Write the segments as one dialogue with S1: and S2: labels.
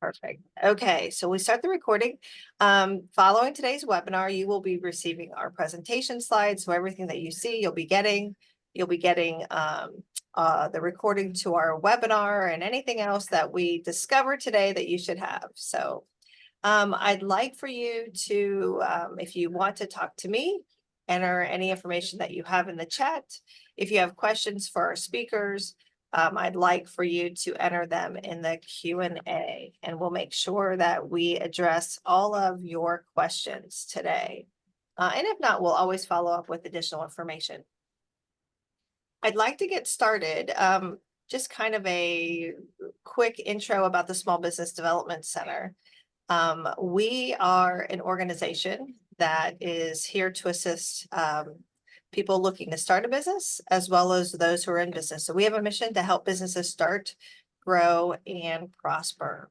S1: Perfect. Okay, so we start the recording. Following today's webinar, you will be receiving our presentation slides. So everything that you see, you'll be getting the recording to our webinar and anything else that we discover today that you should have. So I'd like for you to, if you want to talk to me, enter any information that you have in the chat. If you have questions for our speakers, I'd like for you to enter them in the Q&A, and we'll make sure that we address all of your questions today. And if not, we'll always follow up with additional information. I'd like to get started. Just kind of a quick intro about the Small Business Development Center. We are an organization that is here to assist people looking to start a business, as well as those who are in business. So we have a mission to help businesses start, grow, and prosper.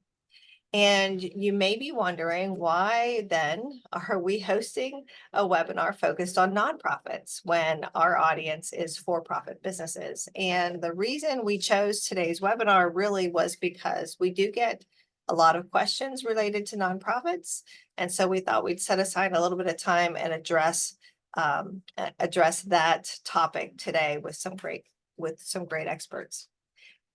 S1: And you may be wondering, why then are we hosting a webinar focused on nonprofits when our audience is for-profit businesses? And the reason we chose today's webinar really was because we do get a lot of questions related to nonprofits. And so we thought we'd set aside a little bit of time and address that topic today with some great experts.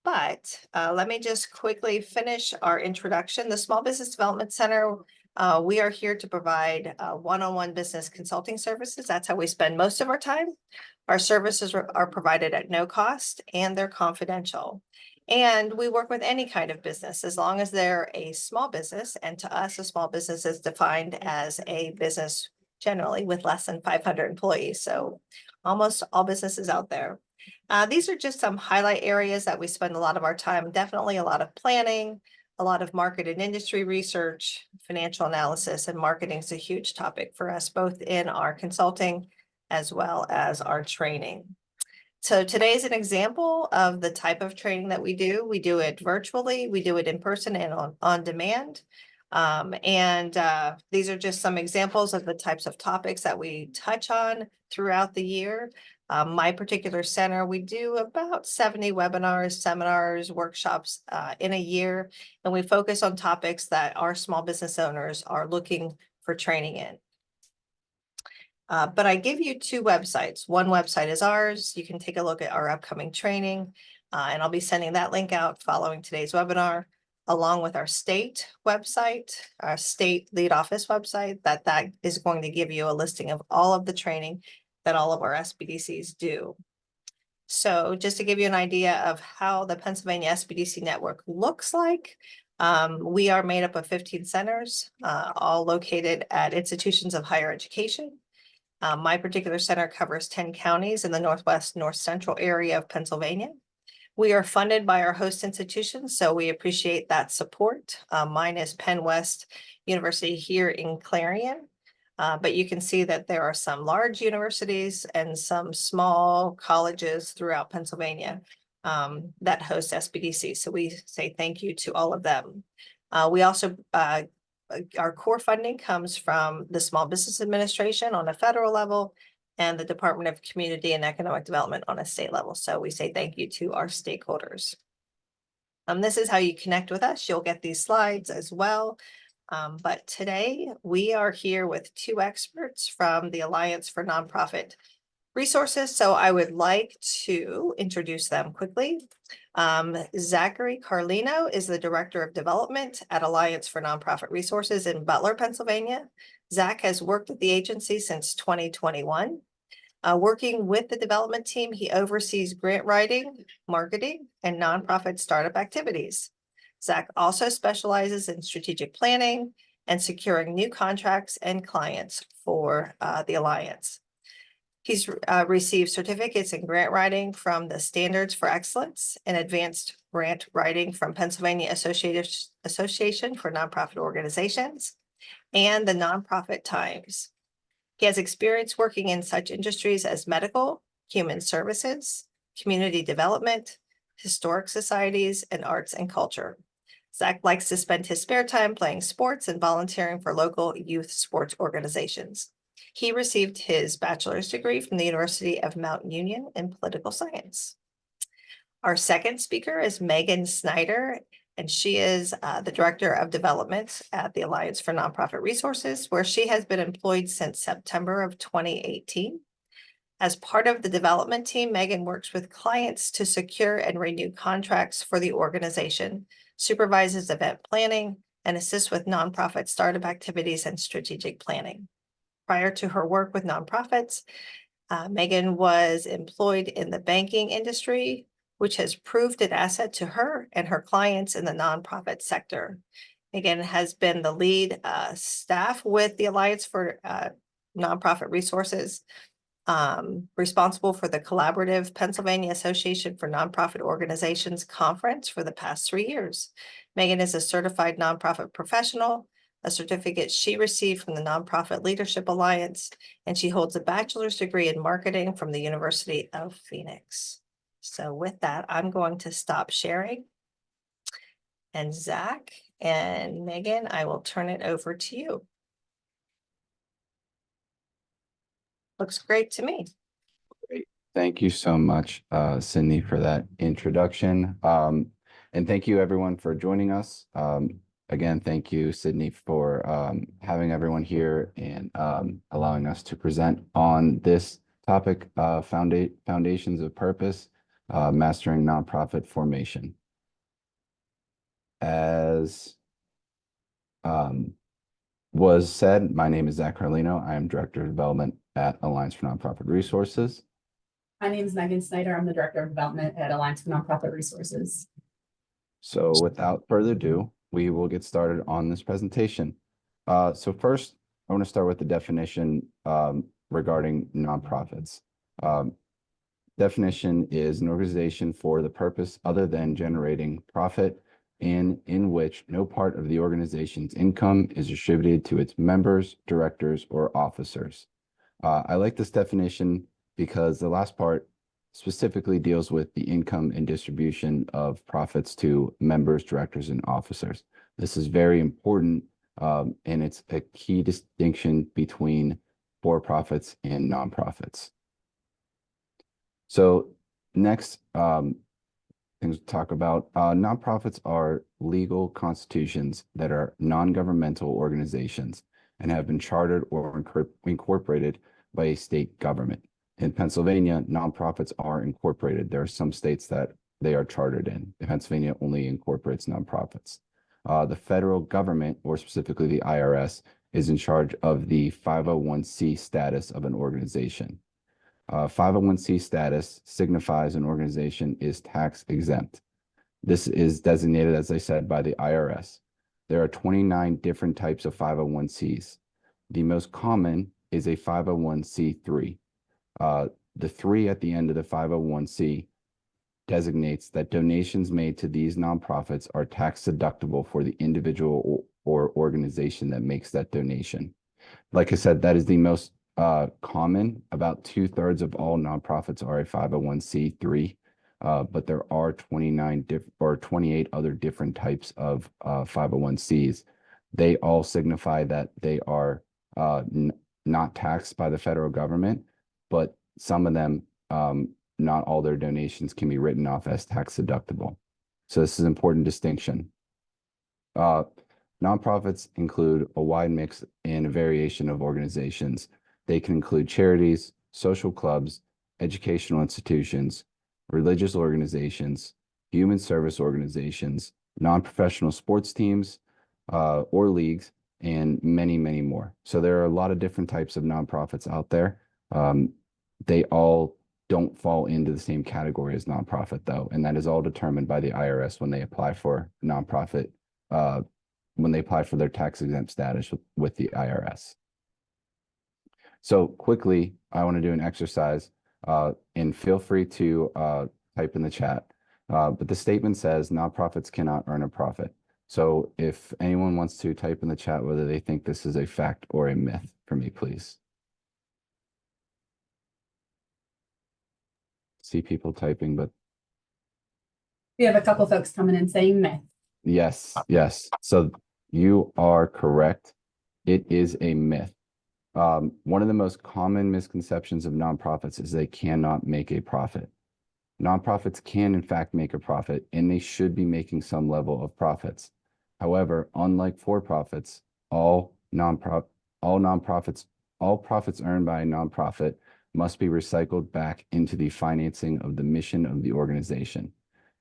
S1: But let me just quickly finish our introduction. The Small Business Development Center, we are here to provide one-on-one business consulting services. That's how we spend most of our time. Our services are provided at no cost, and they're confidential. And we work with any kind of business as long as they're a small business. And to us, a small business is defined as a business generally with less than 500 employees. So almost all businesses out there. These are just some highlight areas that we spend a lot of our time. Definitely a lot of planning, a lot of market and industry research, financial analysis, and marketing is a huge topic for us, both in our consulting as well as our training. So today is an example of the type of training that we do. We do it virtually, we do it in person and on demand. These are just some examples of the types of topics that we touch on throughout the year. My particular center, we do about 70 webinars, seminars, workshops in a year, and we focus on topics that our small business owners are looking for training in. But I give you two websites. One website is ours. You can take a look at our upcoming training, and I'll be sending that link out following today's webinar, along with our state website, our state lead office website, that is going to give you a listing of all of the training that all of our SBDCs do. So just to give you an idea of how the Pennsylvania SBDC network looks like, we are made up of 15 centers, all located at institutions of higher education. My particular center covers 10 counties in the Northwest, North Central area of Pennsylvania. We are funded by our host institutions, so we appreciate that support. Mine is Penn West University here in Clarion, but you can see that there are some large universities and some small colleges throughout Pennsylvania that host SBDC. So we say thank you to all of them. We also, our core funding comes from the Small Business Administration on a federal level, and the Department of Community and Economic Development on a state level. So we say thank you to our stakeholders. This is how you connect with us. You'll get these slides as well. But today we are here with two experts from the Alliance for Nonprofit Resources. So I would like to introduce them quickly. Zachary Carlino is the Director of Development at Alliance for Nonprofit Resources in Butler, Pennsylvania. Zach has worked at the agency since 2021. Working with the development team, he oversees grant writing, marketing, and nonprofit startup activities. Zach also specializes in strategic planning and securing new contracts and clients for the Alliance. He's received certificates in grant writing from the Standards for Excellence and Advanced Grant Writing from Pennsylvania Association for Nonprofit Organizations and the Nonprofit Times. He has experience working in such industries as medical, human services, community development, historic societies, and arts and culture. Zach likes to spend his spare time playing sports and volunteering for local youth sports organizations. He received his bachelor's degree from the University of Mount Union in political science. Our second speaker is Megan Snyder, and she is the Director of Development at the Alliance for Nonprofit Resources, where she has been employed since September of 2018. As part of the development team, Megan works with clients to secure and renew contracts for the organization, supervises event planning, and assists with nonprofit startup activities and strategic planning. Prior to her work with nonprofits, Megan was employed in the banking industry, which has proved an asset to her and her clients in the nonprofit sector. Megan has been the lead staff with the Alliance for Nonprofit Resources, responsible for the collaborative Pennsylvania Association for Nonprofit Organizations conference for the past 3 years. Megan is a certified nonprofit professional, a certificate she received from the Nonprofit Leadership Alliance, and she holds a bachelor's degree in marketing from the University of Phoenix. So with that, I'm going to stop sharing. And Zach and Megan, I will turn it over to you. Looks great to me.
S2: Great. Thank you so much, Sydney, for that introduction. And thank you everyone for joining us. Again, thank you, Sydney, for having everyone here and allowing us to present on this topic, Foundations of Purpose, Mastering Nonprofit Formation. As was said, my name is Zach Carlino. I am Director of Development at Alliance for Nonprofit Resources.
S3: My name is Megan Snyder. I'm the Director of Development at Alliance for Nonprofit Resources.
S2: So without further ado, we will get started on this presentation. So first, I want to start with the definition regarding nonprofits. Definition is an organization for the purpose other than generating profit and in which no part of the organization's income is distributed to its members, directors, or officers. I like this definition because the last part specifically deals with the income and distribution of profits to members, directors, and officers. This is very important, and it's a key distinction between for-profits and nonprofits. So next, things to talk about. Nonprofits are legal constitutions that are non-governmental organizations and have been chartered or incorporated by a state government. In Pennsylvania, nonprofits are incorporated. There are some states that they are chartered in. Pennsylvania only incorporates nonprofits. The federal government, or specifically the IRS, is in charge of the 501c status of an organization. 501c status signifies an organization is tax exempt. This is designated, as I said, by the IRS. There are 29 different types of 501cs. The most common is a 501c3. The 3 at the end of the 501c designates that donations made to these nonprofits are tax deductible for the individual or organization that makes that donation. Like I said, that is the most common. About 2/3 of all nonprofits are a 501c3, but there are 28 other different types of 501cs. They all signify that they are not taxed by the federal government, but some of them, not all their donations can be written off as tax deductible. So this is an important distinction. Nonprofits include a wide mix and a variation of organizations. They can include charities, social clubs, educational institutions, religious organizations, human service organizations, non-professional sports teams or leagues, and many, many more. So there are a lot of different types of nonprofits out there. They all don't fall into the same category as nonprofit, though, and that is all determined by the IRS when they apply for nonprofit, when they apply for their tax exempt status with the IRS. So quickly, I want to do an exercise, and feel free to type in the chat. But the statement says nonprofits cannot earn a profit. So if anyone wants to type in the chat whether they think this is a fact or a myth for me, please. See people typing, but
S3: We have a couple folks coming in saying myth.
S2: yes. So you are correct. It is a myth. One of the most common misconceptions of nonprofits is they cannot make a profit. Nonprofits can in fact make a profit, and they should be making some level of profits. However, unlike for-profits, all profits earned by a nonprofit must be recycled back into the financing of the mission of the organization.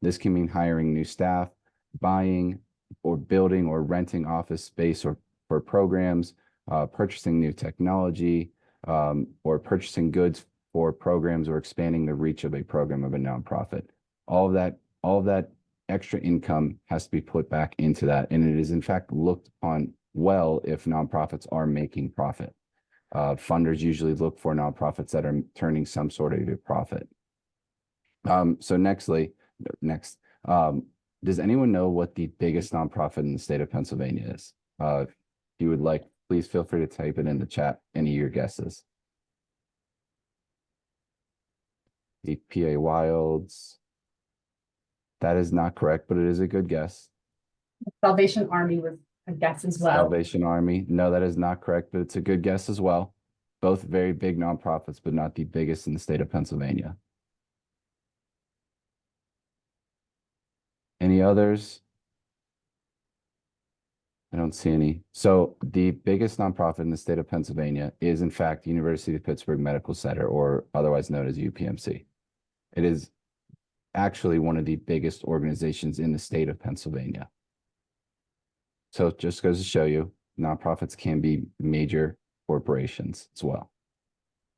S2: This can mean hiring new staff, buying or building or renting office space or for programs, purchasing new technology, or purchasing goods for programs or expanding the reach of a program of a nonprofit. All of that extra income has to be put back into that. And it is in fact looked on well if nonprofits are making profit. Funders usually look for nonprofits that are turning some sort of a profit. So next, does anyone know what the biggest nonprofit in the state of Pennsylvania is? If you would like, please feel free to type it in the chat, any of your guesses. The PA Wilds. That is not correct, but it is a good guess.
S3: Salvation Army was a guess as well.
S2: Salvation Army. No, that is not correct, but it's a good guess as well. Both very big nonprofits, but not the biggest in the state of Pennsylvania. Any others? I don't see any. So the biggest nonprofit in the state of Pennsylvania is in fact University of Pittsburgh Medical Center, or otherwise known as UPMC. It is actually one of the biggest organizations in the state of Pennsylvania. So it just goes to show you, nonprofits can be major corporations as well.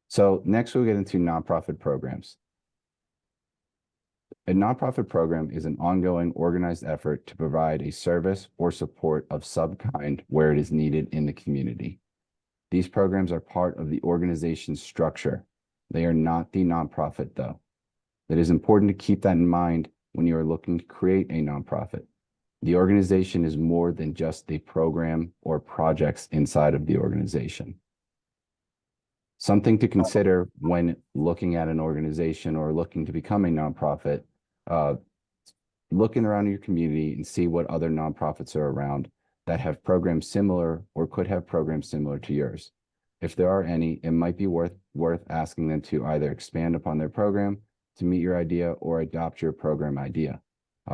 S2: So next we'll get into nonprofit programs. A nonprofit program is an ongoing organized effort to provide a service or support of some kind where it is needed in the community. These programs are part of the organization's structure. They are not the nonprofit though. It is important to keep that in mind when you are looking to create a nonprofit. The organization is more than just the program or projects inside of the organization. Something to consider when looking at an organization or looking to become a nonprofit, looking around your community and see what other nonprofits are around that have programs similar or could have programs similar to yours. If there are any, it might be worth asking them to either expand upon their program to meet your idea or adopt your program idea.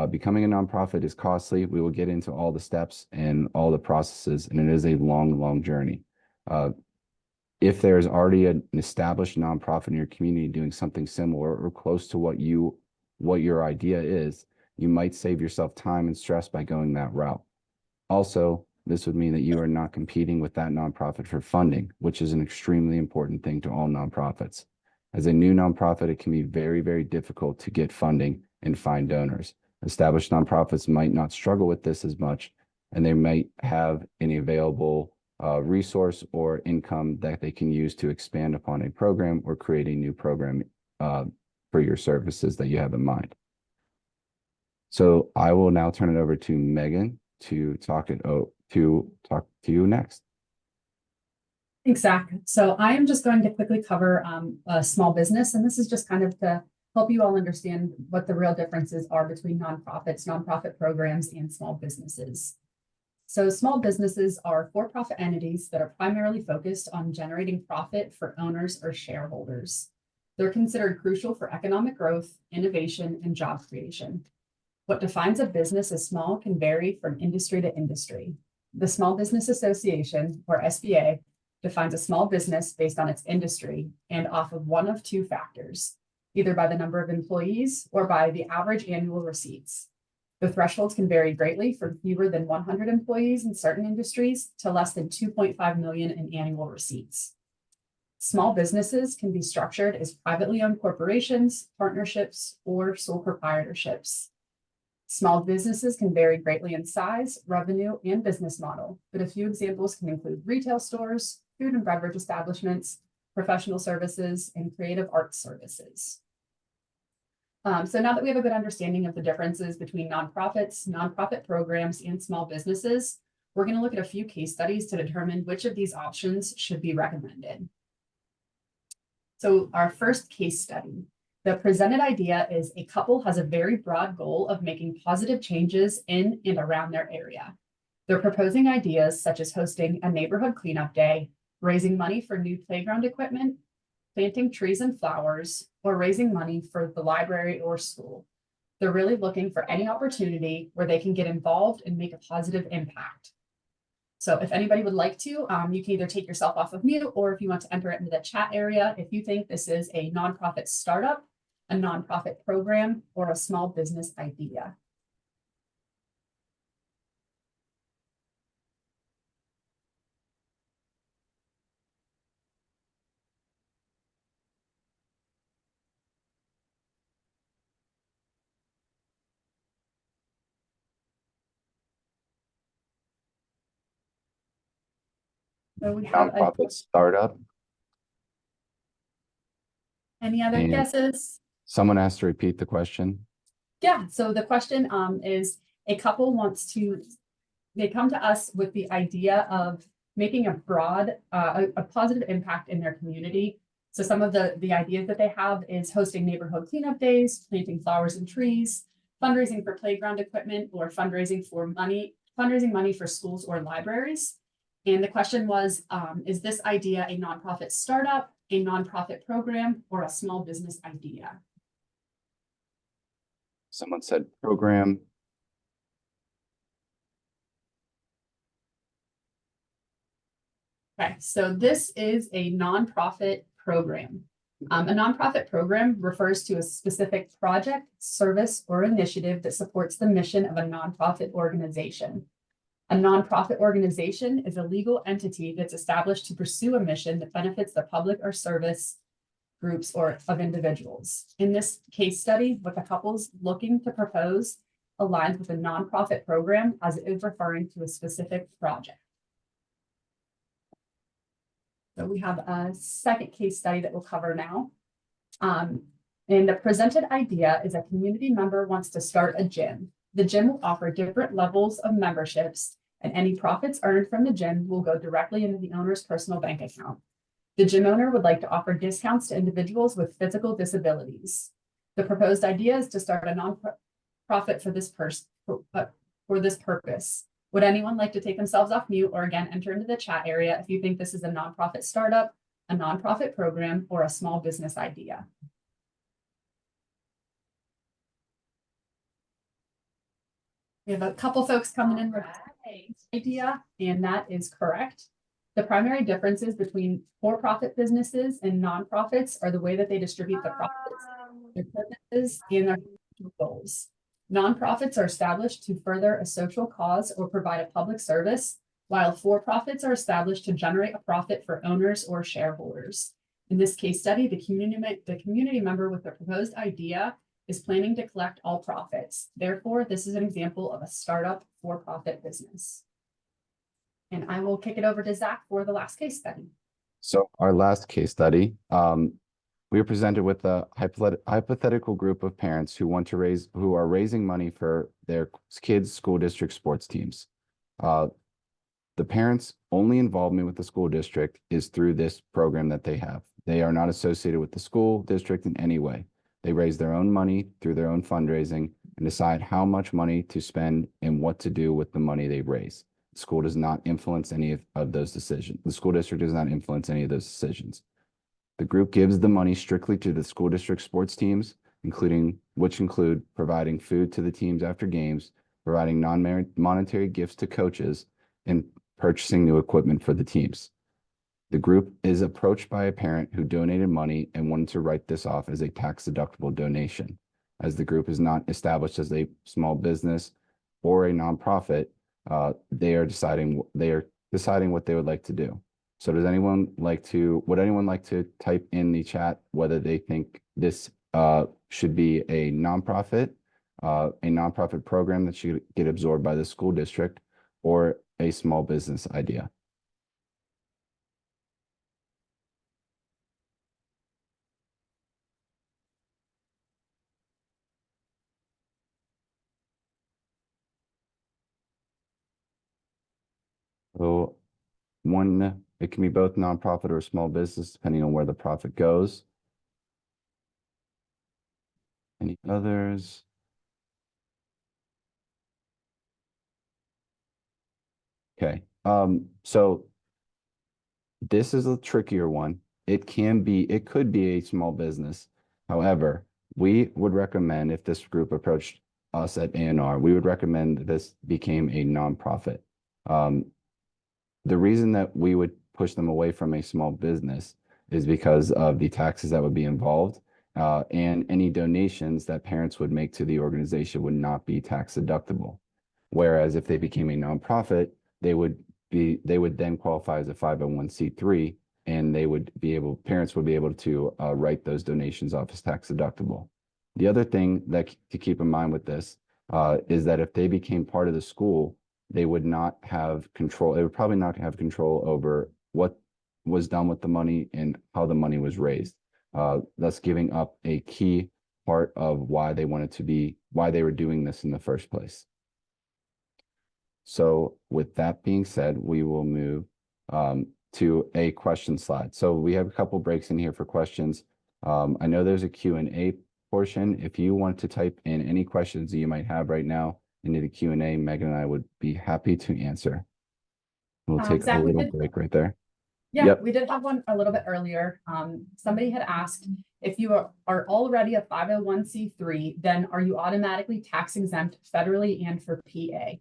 S2: Becoming a nonprofit is costly. We will get into all the steps and all the processes, and it is a long, long journey. If there's already an established nonprofit in your community doing something similar or close to what your idea is, you might save yourself time and stress by going that route. Also, this would mean that you are not competing with that nonprofit for funding, which is an extremely important thing to all nonprofits. As a new nonprofit, it can be very, very difficult to get funding and find donors. Established nonprofits might not struggle with this as much, and they might have any available resource or income that they can use to expand upon a program or create a new program for your services that you have in mind. So I will now turn it over to Megan to talk to you next.
S3: Thanks, Zach. So I am just going to quickly cover a small business, and this is just kind of to help you all understand what the real differences are between nonprofits, nonprofit programs, and small businesses. So small businesses are for-profit entities that are primarily focused on generating profit for owners or shareholders. They're considered crucial for economic growth, innovation, and job creation. What defines a business as small can vary from industry to industry. The Small Business Association, or SBA, defines a small business based on its industry and off of one of two factors, either by the number of employees or by the average annual receipts. The thresholds can vary greatly from fewer than 100 employees in certain industries to less than 2.5 million in annual receipts. Small businesses can be structured as privately owned corporations, partnerships, or sole proprietorships. Small businesses can vary greatly in size, revenue, and business model, but a few examples can include retail stores, food and beverage establishments, professional services, and creative arts services. So now that we have a good understanding of the differences between nonprofits, nonprofit programs, and small businesses, we're going to look at a few case studies to determine which of these options should be recommended. So our first case study, the presented idea is a couple has a very broad goal of making positive changes in and around their area. They're proposing ideas such as hosting a neighborhood cleanup day, raising money for new playground equipment, planting trees and flowers, or raising money for the library or school. They're really looking for any opportunity where they can get involved and make a positive impact. So if anybody would like to, you can either take yourself off of mute, or if you want to enter it into the chat area, if you think this is a nonprofit startup, a nonprofit program, or a small business idea. So we have
S2: Nonprofit startup.
S3: any other
S2: And-
S3: guesses?
S2: Someone asked to repeat the question.
S3: Yeah, so the question is a couple wants to, they come to us with the idea of making a broad, a positive impact in their community. So some of the ideas that they have is hosting neighborhood cleanup days, planting flowers and trees, fundraising for playground equipment, or fundraising money for schools or libraries. And the question was, is this idea a nonprofit startup, a nonprofit program, or a small business idea?
S2: Someone said program.
S3: Okay, so this is a nonprofit program. A nonprofit program refers to a specific project, service, or initiative that supports the mission of a nonprofit organization. A nonprofit organization is a legal entity that's established to pursue a mission that benefits the public or service groups or of individuals. In this case study, what the couple's looking to propose aligns with a nonprofit program as it is referring to a specific project. So we have a second case study that we'll cover now. And the presented idea is a community member wants to start a gym. The gym will offer different levels of memberships, and any profits earned from the gym will go directly into the owner's personal bank account. The gym owner would like to offer discounts to individuals with physical disabilities. The proposed idea is to start a nonprofit for this purpose. Would anyone like to take themselves off mute, or again, enter into the chat area if you think this is a nonprofit startup, a nonprofit program, or a small business idea? We have a couple folks coming in with idea, and that is correct. The primary differences between for-profit businesses and nonprofits are the way that they distribute the profits, their purposes, and their goals. Nonprofits are established to further a social cause or provide a public service, while for-profits are established to generate a profit for owners or shareholders. In this case study, the community member with the proposed idea is planning to collect all profits. Therefore, this is an example of a startup for-profit business. And I will kick it over to Zach for the last case study.
S2: So our last case study, we were presented with a hypothetical group of parents who are raising money for their kids' school district sports teams. The parents' only involvement with the school district is through this program that they have. They are not associated with the school district in any way. They raise their own money through their own fundraising and decide how much money to spend and what to do with the money they raise. The school does not influence any of those decisions. The school district does not influence any of those decisions. The group gives the money strictly to the school district sports teams, which include providing food to the teams after games, providing non-monetary gifts to coaches, and purchasing new equipment for the teams. The group is approached by a parent who donated money and wanted to write this off as a tax-deductible donation. As the group is not established as a small business or a nonprofit, they are deciding what they would like to do. So would anyone like to type in the chat whether they think this should be a nonprofit program that should get absorbed by the school district, or a small business idea? So it can be both nonprofit or small business, depending on where the profit goes. Any others? Okay, so this is a trickier one. it could be a small business. However, we would recommend, if this group approached us at A&R, we would recommend that this became a nonprofit. The reason that we would push them away from a small business is because of the taxes that would be involved, and any donations that parents would make to the organization would not be tax deductible. Whereas if they became a nonprofit, they would then qualify as a 501c3, and parents would be able to write those donations off as tax deductible. The other thing to keep in mind with this is that if they became part of the school, they would not have control. They would probably not have control over what was done with the money and how the money was raised, thus giving up a key part of why they were doing this in the first place. So with that being said, we will move to a question slide. So we have a couple breaks in here for questions. I know there's a Q&A portion. If you want to type in any questions that you might have right now into the Q&A, Megan and I would be happy to answer. We'll take
S3: Zach,
S2: a little break right there.
S3: Yeah,
S2: Yep.
S3: we did have one a little bit earlier. Somebody had asked if you are already a 501c3, then are you automatically tax exempt federally and for PA?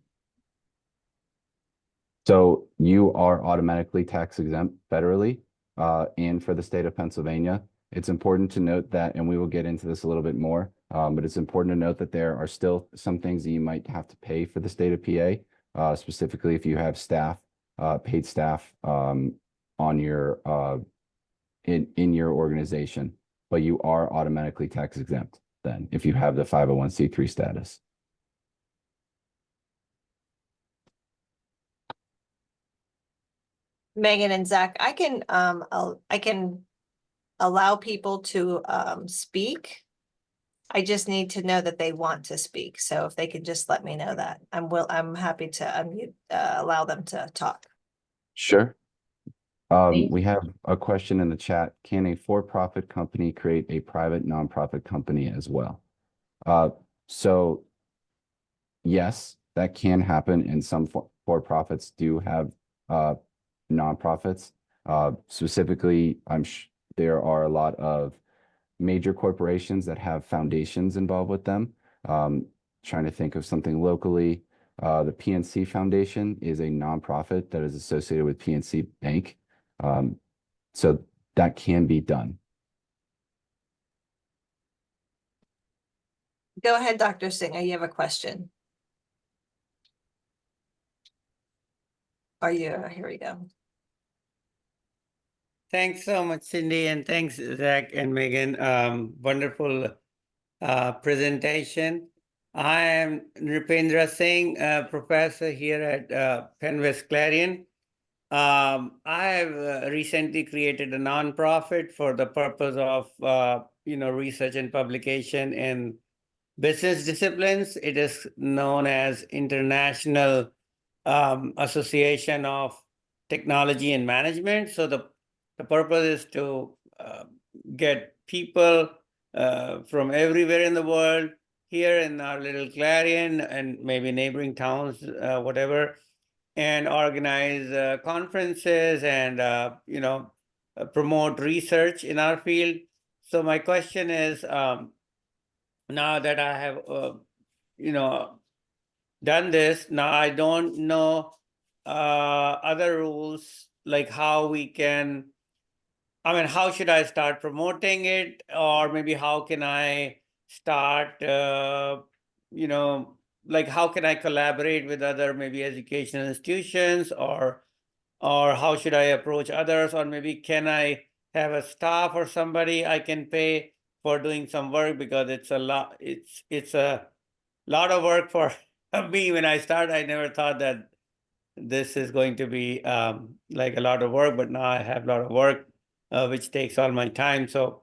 S2: So you are automatically tax exempt federally and for the state of Pennsylvania. It's important to note that, and we will get into this a little bit more, but it's important to note that there are still some things that you might have to pay for the state of PA, specifically if you have staff, paid staff on your in your organization, but you are automatically tax exempt then if you have the 501c3 status.
S1: Megan and Zach, I can allow people to speak. I just need to know that they want to speak. So if they could just let me know that, I'm happy to unmute, allow them to talk.
S2: Sure.
S3: Thank
S2: We have a question in the chat. Can a for-profit company create a private nonprofit company as well? So yes, that can happen, and some for-profits do have nonprofits. Specifically, there are a lot of major corporations that have foundations involved with them. Trying to think of something locally. The PNC Foundation is a nonprofit that is associated with PNC Bank. So that can be done.
S1: Go ahead, Dr. Singer, you have a question. Here we go.
S4: Thanks so much, Cindy, and thanks, Zach and Megan. Wonderful presentation. I am Nripendra Singh, professor here at Penn West Clarion. I have recently created a nonprofit for the purpose of research and publication in business disciplines. It is known as International Association of Technology and Management. So the purpose is to get people from everywhere in the world here in our little Clarion and maybe neighboring towns, whatever, and organize conferences and promote research in our field. So my question is, now that I have done this, now I don't know other rules, like how we can, how should I start promoting it? Or maybe how can I start, how can I collaborate with other maybe educational institutions, or how should I approach others? Or maybe can I have a staff or somebody I can pay for doing some work, because it's a lot of work for me. When I started, I never thought that this is going to be like a lot of work, but now I have a lot of work, which takes all my time. So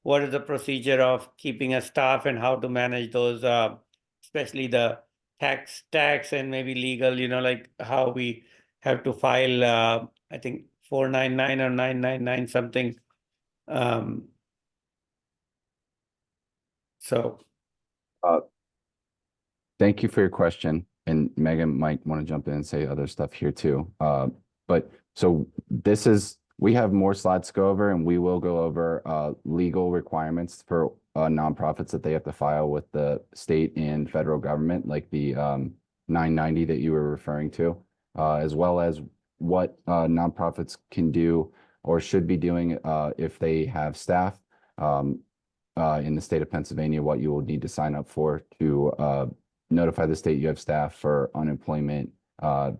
S4: what is the procedure of keeping a staff, and how to manage those, especially the tax and maybe legal, like how we have to file, I think 499 or 999 something. So
S2: Thank you for your question. And Megan might want to jump in and say other stuff here too. But so this is We have more slides to go over, and we will go over legal requirements for nonprofits that they have to file with the state and federal government, like the 990 that you were referring to, as well as what nonprofits can do or should be doing if they have staff in the state of Pennsylvania, what you will need to sign up for to notify the state you have staff for unemployment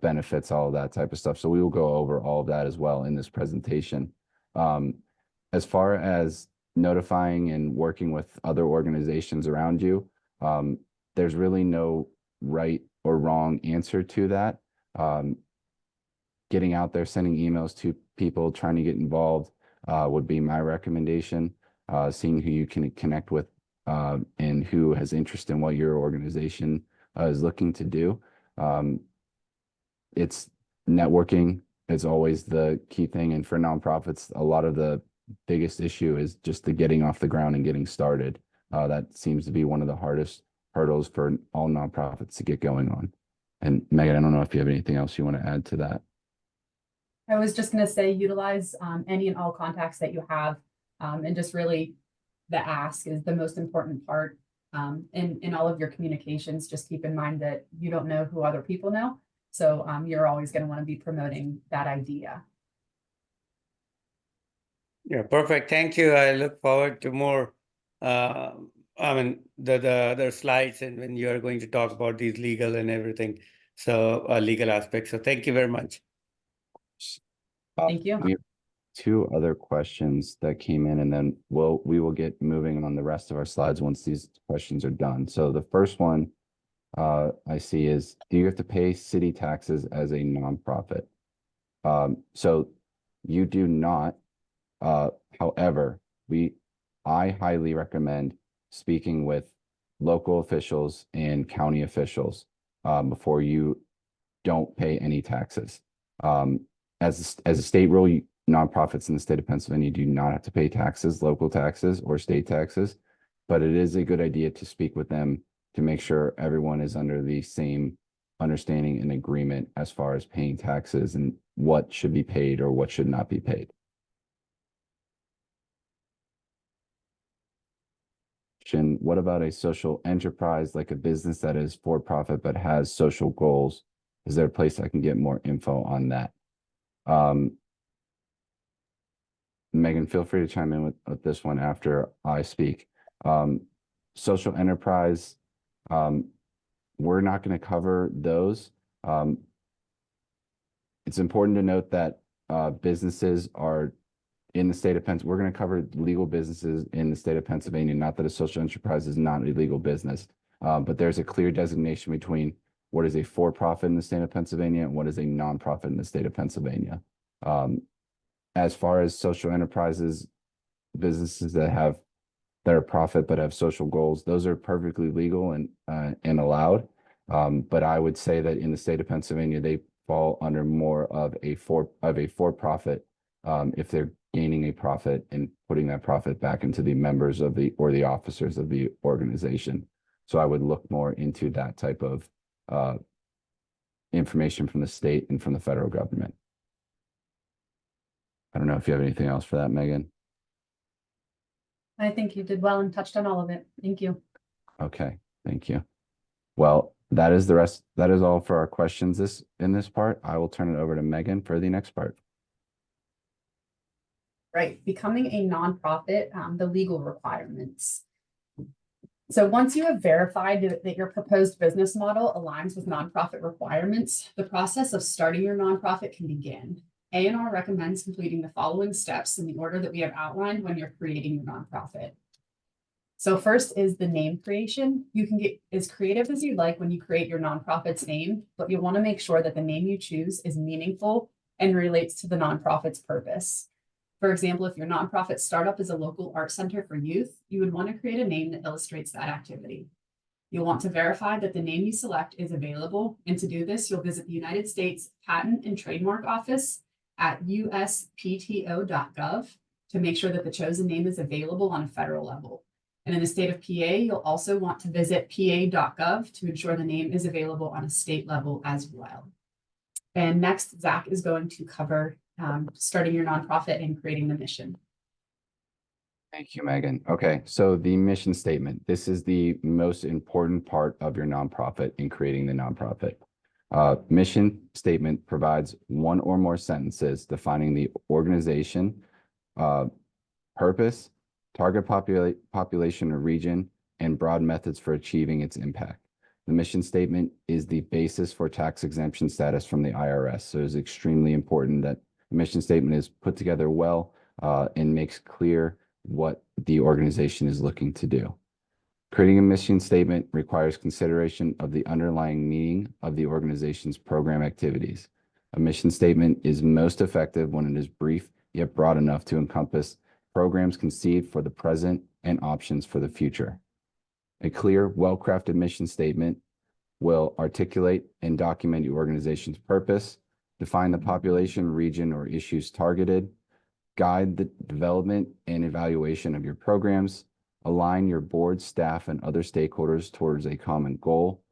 S2: benefits, all of that type of stuff. So we will go over all of that as well in this presentation. As far as notifying and working with other organizations around you, there's really no right or wrong answer to that. Getting out there, sending emails to people, trying to get involved would be my recommendation. Seeing who you can connect with and who has interest in what your organization is looking to do. It's networking is always the key thing. And for nonprofits, a lot of the biggest issue is just the getting off the ground and getting started. That seems to be one of the hardest hurdles for all nonprofits to get going on. And Megan, I don't know if you have anything else you want to add to that.
S3: I was just gonna say, utilize any and all contacts that you have, and just really the ask is the most important part. In all of your communications, just keep in mind that you don't know who other people know. So you're always gonna want to be promoting that idea.
S4: Yeah, perfect. Thank you. I look forward to more, the other slides and when you're going to talk about these legal and everything. So legal aspects. So thank you very much.
S3: Thank you.
S2: We have two other questions that came in, and then we will get moving on the rest of our slides once these questions are done. So the first one I see is, do you have to pay city taxes as a nonprofit? So you do not. However, I highly recommend speaking with local officials and county officials before you don't pay any taxes. As a state rule, nonprofits in the state of Pennsylvania do not have to pay taxes, local taxes or state taxes, but it is a good idea to speak with them to make sure everyone is under the same understanding and agreement as far as paying taxes and what should be paid or what should not be paid. What about a social enterprise, like a business that is for profit but has social goals? Is there a place I can get more info on that? Megan, feel free to chime in with this one after I speak. Social enterprise, we're not going to cover those. It's important to note that businesses are in the state of Pennsylvania. We're going to cover legal businesses in the state of Pennsylvania, not that a social enterprise is not a legal business, but there's a clear designation between what is a for-profit in the state of Pennsylvania and what is a nonprofit in the state of Pennsylvania. As far as social enterprises, businesses that are profit but have social goals, those are perfectly legal and allowed. But I would say that in the state of Pennsylvania, they fall under more of a for-profit if they're gaining a profit and putting that profit back into the members of the officers of the organization. So I would look more into that type of information from the state and from the federal government. I don't know if you have anything else for that, Megan.
S3: I think you did well and touched on all of it. Thank you.
S2: Okay, thank you. Well, that is all for our questions in this part. I will turn it over to Megan for the next part.
S3: Right, becoming a nonprofit, the legal requirements. So once you have verified that your proposed business model aligns with nonprofit requirements, the process of starting your nonprofit can begin. A&R recommends completing the following steps in the order that we have outlined when you're creating your nonprofit. So first is the name creation. You can get as creative as you'd like when you create your nonprofit's name, but you'll want to make sure that the name you choose is meaningful and relates to the nonprofit's purpose. For example, if your nonprofit startup is a local art center for youth, you would want to create a name that illustrates that activity. You'll want to verify that the name you select is available. And to do this, you'll visit the United States Patent and Trademark Office at uspto.gov to make sure that the chosen name is available on a federal level. And in the state of PA, you'll also want to visit pa.gov to ensure the name is available on a state level as well. And next, Zach is going to cover starting your nonprofit and creating the mission.
S2: Thank you, Megan. Okay, so the mission statement. This is the most important part of your nonprofit in creating the nonprofit. Mission statement provides one or more sentences defining the organization, purpose, target population or region, and broad methods for achieving its impact. The mission statement is the basis for tax exemption status from the IRS. So it's extremely important that the mission statement is put together well and makes clear what the organization is looking to do. Creating a mission statement requires consideration of the underlying meaning of the organization's program activities. A mission statement is most effective when it is brief yet broad enough to encompass programs conceived for the present and options for the future. A clear, well-crafted mission statement will articulate and document your organization's purpose, define the population, region, or issues targeted, guide the development and evaluation of your programs, align your board, staff, and other stakeholders towards a common goal,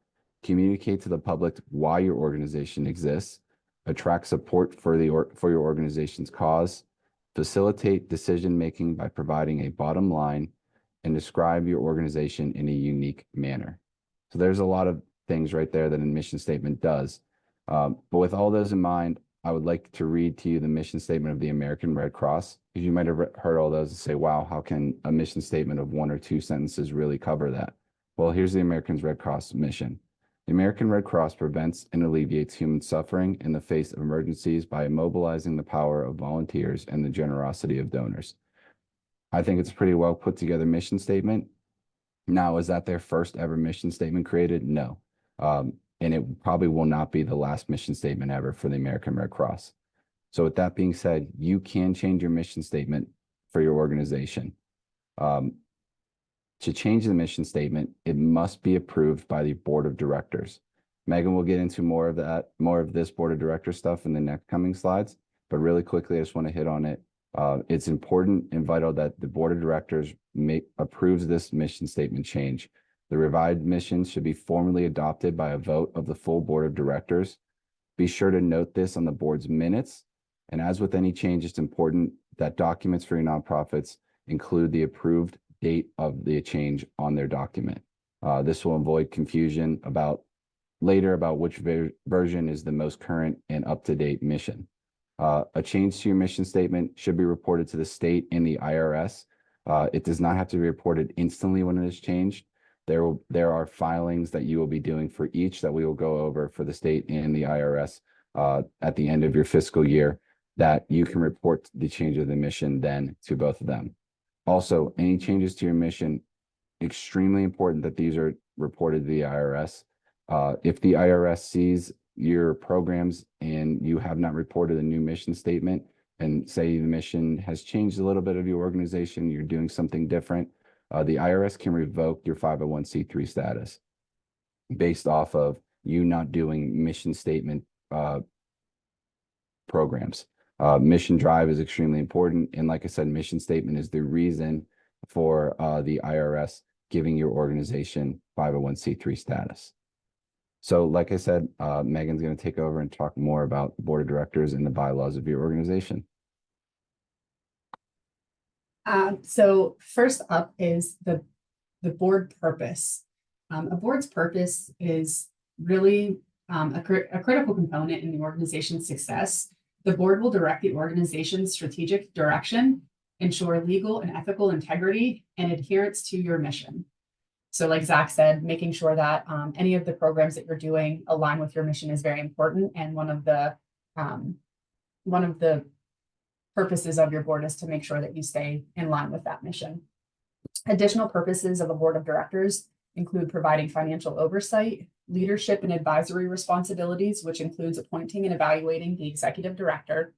S2: communicate to the public why your organization exists, attract support for your organization's cause, facilitate decision-making by providing a bottom line, and describe your organization in a unique manner. So there's a lot of things right there that a mission statement does. But with all those in mind, I would like to read to you the mission statement of the American Red Cross, because you might have heard all those and say, wow, how can a mission statement of 1 or 2 sentences really cover that? Well, here's the American Red Cross mission. The American Red Cross prevents and alleviates human suffering in the face of emergencies by mobilizing the power of volunteers and the generosity of donors. I think it's a pretty well put together mission statement. Now, is that their first ever mission statement created? No. And it probably will not be the last mission statement ever for the American Red Cross. So with that being said, you can change your mission statement for your organization. To change the mission statement, it must be approved by the board of directors. Megan will get into more of this board of directors stuff in the next coming slides, but really quickly, I just want to hit on it. It's important and vital that the board of directors approves this mission statement change. The revised mission should be formally adopted by a vote of the full board of directors. Be sure to note this on the board's minutes. And as with any change, it's important that documents for your nonprofits include the approved date of the change on their document. This will avoid confusion later about which version is the most current and up-to-date mission. A change to your mission statement should be reported to the state and the IRS. It does not have to be reported instantly when it is changed. There are filings that you will be doing for each that we will go over for the state and the IRS at the end of your fiscal year, that you can report the change of the mission then to both of them. Also, any changes to your mission, extremely important that these are reported to the IRS. If the IRS sees your programs and you have not reported a new mission statement, and say the mission has changed a little bit of your organization, you're doing something different, the IRS can revoke your 501c3 status based off of you not doing mission statement programs. Mission drive is extremely important. And like I said, mission statement is the reason for the IRS giving your organization 501c3 status. So like I said, Megan's going to take over and talk more about the board of directors and the bylaws of your organization.
S3: So first up is the board purpose. A board's purpose is really a critical component in the organization's success. The board will direct the organization's strategic direction, ensure legal and ethical integrity, and adherence to your mission. So like Zach said, making sure that any of the programs that you're doing align with your mission is very important. And one of the purposes of your board is to make sure that you stay in line with that mission. Additional purposes of a board of directors include providing financial oversight, leadership and advisory responsibilities, which includes appointing and evaluating the executive director,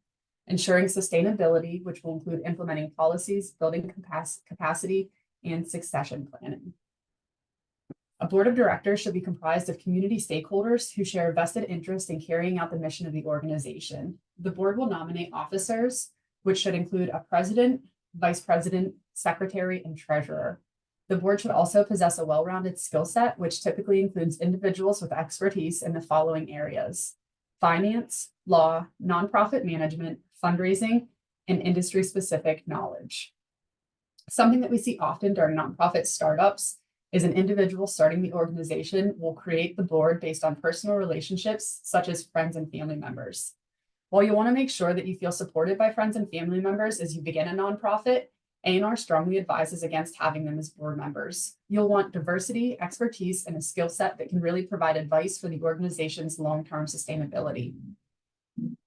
S3: ensuring sustainability, which will include implementing policies, building capacity, and succession planning. A board of directors should be comprised of community stakeholders who share a vested interest in carrying out the mission of the organization. The board will nominate officers, which should include a president, vice president, secretary, and treasurer. The board should also possess a well-rounded skill set, which typically includes individuals with expertise in the following areas: finance, law, nonprofit management, fundraising, and industry-specific knowledge. Something that we see often during nonprofit startups is an individual starting the organization will create the board based on personal relationships, such as friends and family members. While you want to make sure that you feel supported by friends and family members as you begin a nonprofit, A&R strongly advises against having them as board members. You'll want diversity, expertise, and a skill set that can really provide advice for the organization's long-term sustainability.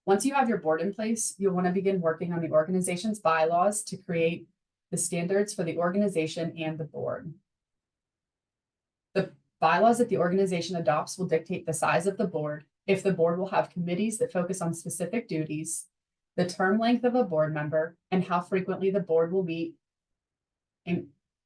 S3: Once you have your board in place, you'll want to begin working on the organization's bylaws to create the standards for the organization and the board. The bylaws that the organization adopts will dictate the size of the board, if the board will have committees that focus on specific duties, the term length of a board member, and how frequently the board will meet,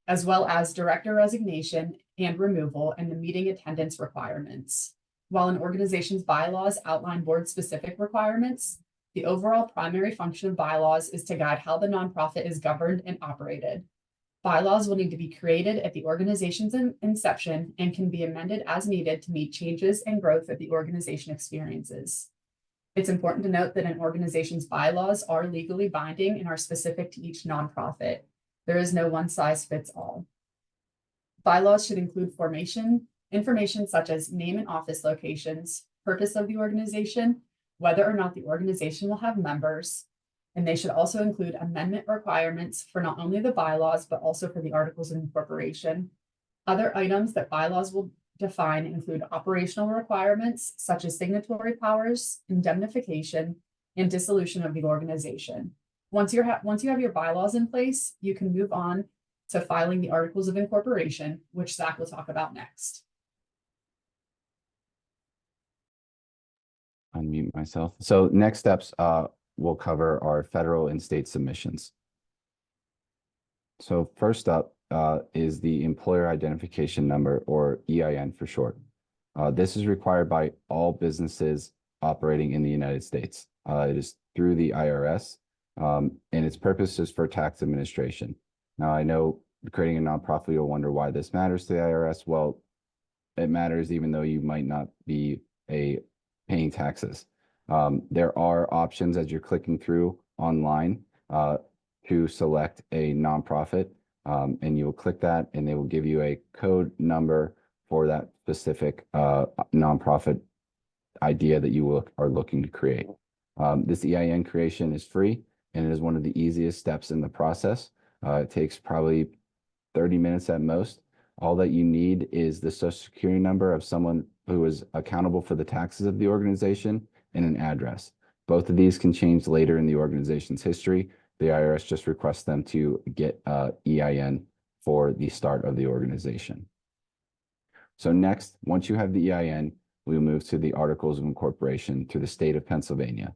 S3: as well as director resignation and removal and the meeting attendance requirements. While an organization's bylaws outline board-specific requirements, the overall primary function of bylaws is to guide how the nonprofit is governed and operated. Bylaws will need to be created at the organization's inception and can be amended as needed to meet changes and growth that the organization experiences. It's important to note that an organization's bylaws are legally binding and are specific to each nonprofit. There is no one-size-fits-all. Bylaws should include information such as name and office locations, purpose of the organization, whether or not the organization will have members, and they should also include amendment requirements for not only the bylaws, but also for the articles of incorporation. Other items that bylaws will define include operational requirements such as signatory powers, indemnification, and dissolution of the organization. Once you have your bylaws in place, you can move on to filing the articles of incorporation, which Zach will talk about next.
S2: Unmute myself. So next steps we'll cover our federal and state submissions. So first up is the Employer Identification Number, or EIN for short. This is required by all businesses operating in the United States. It is through the IRS, and its purpose is for tax administration. Now, I know creating a nonprofit, you'll wonder why this matters to the IRS. Well, it matters even though you might not be paying taxes. There are options as you're clicking through online to select a nonprofit, and you'll click that and they will give you a code number for that specific nonprofit idea that you are looking to create. This EIN creation is free, and it is one of the easiest steps in the process. It takes probably 30 minutes at most. All that you need is the social security number of someone who is accountable for the taxes of the organization and an address. Both of these can change later in the organization's history. The IRS just requests them to get EIN for the start of the organization. So next, once you have the EIN, we move to the Articles of Incorporation through the state of Pennsylvania.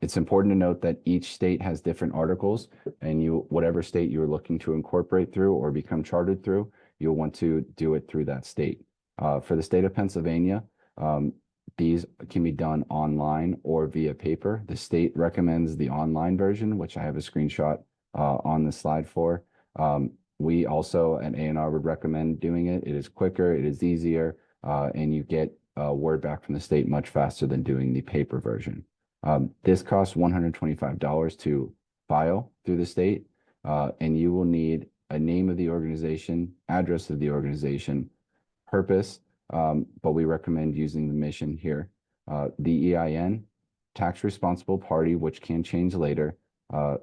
S2: It's important to note that each state has different articles, and whatever state you're looking to incorporate through or become chartered through, you'll want to do it through that state. For the state of Pennsylvania, these can be done online or via paper. The state recommends the online version, which I have a screenshot on the slide for. We also at A&R would recommend doing it. It is quicker, it is easier, and you get word back from the state much faster than doing the paper version. This costs $125 to file through the state, and you will need a name of the organization, address of the organization, purpose, but we recommend using the mission here. The EIN, tax responsible party, which can change later,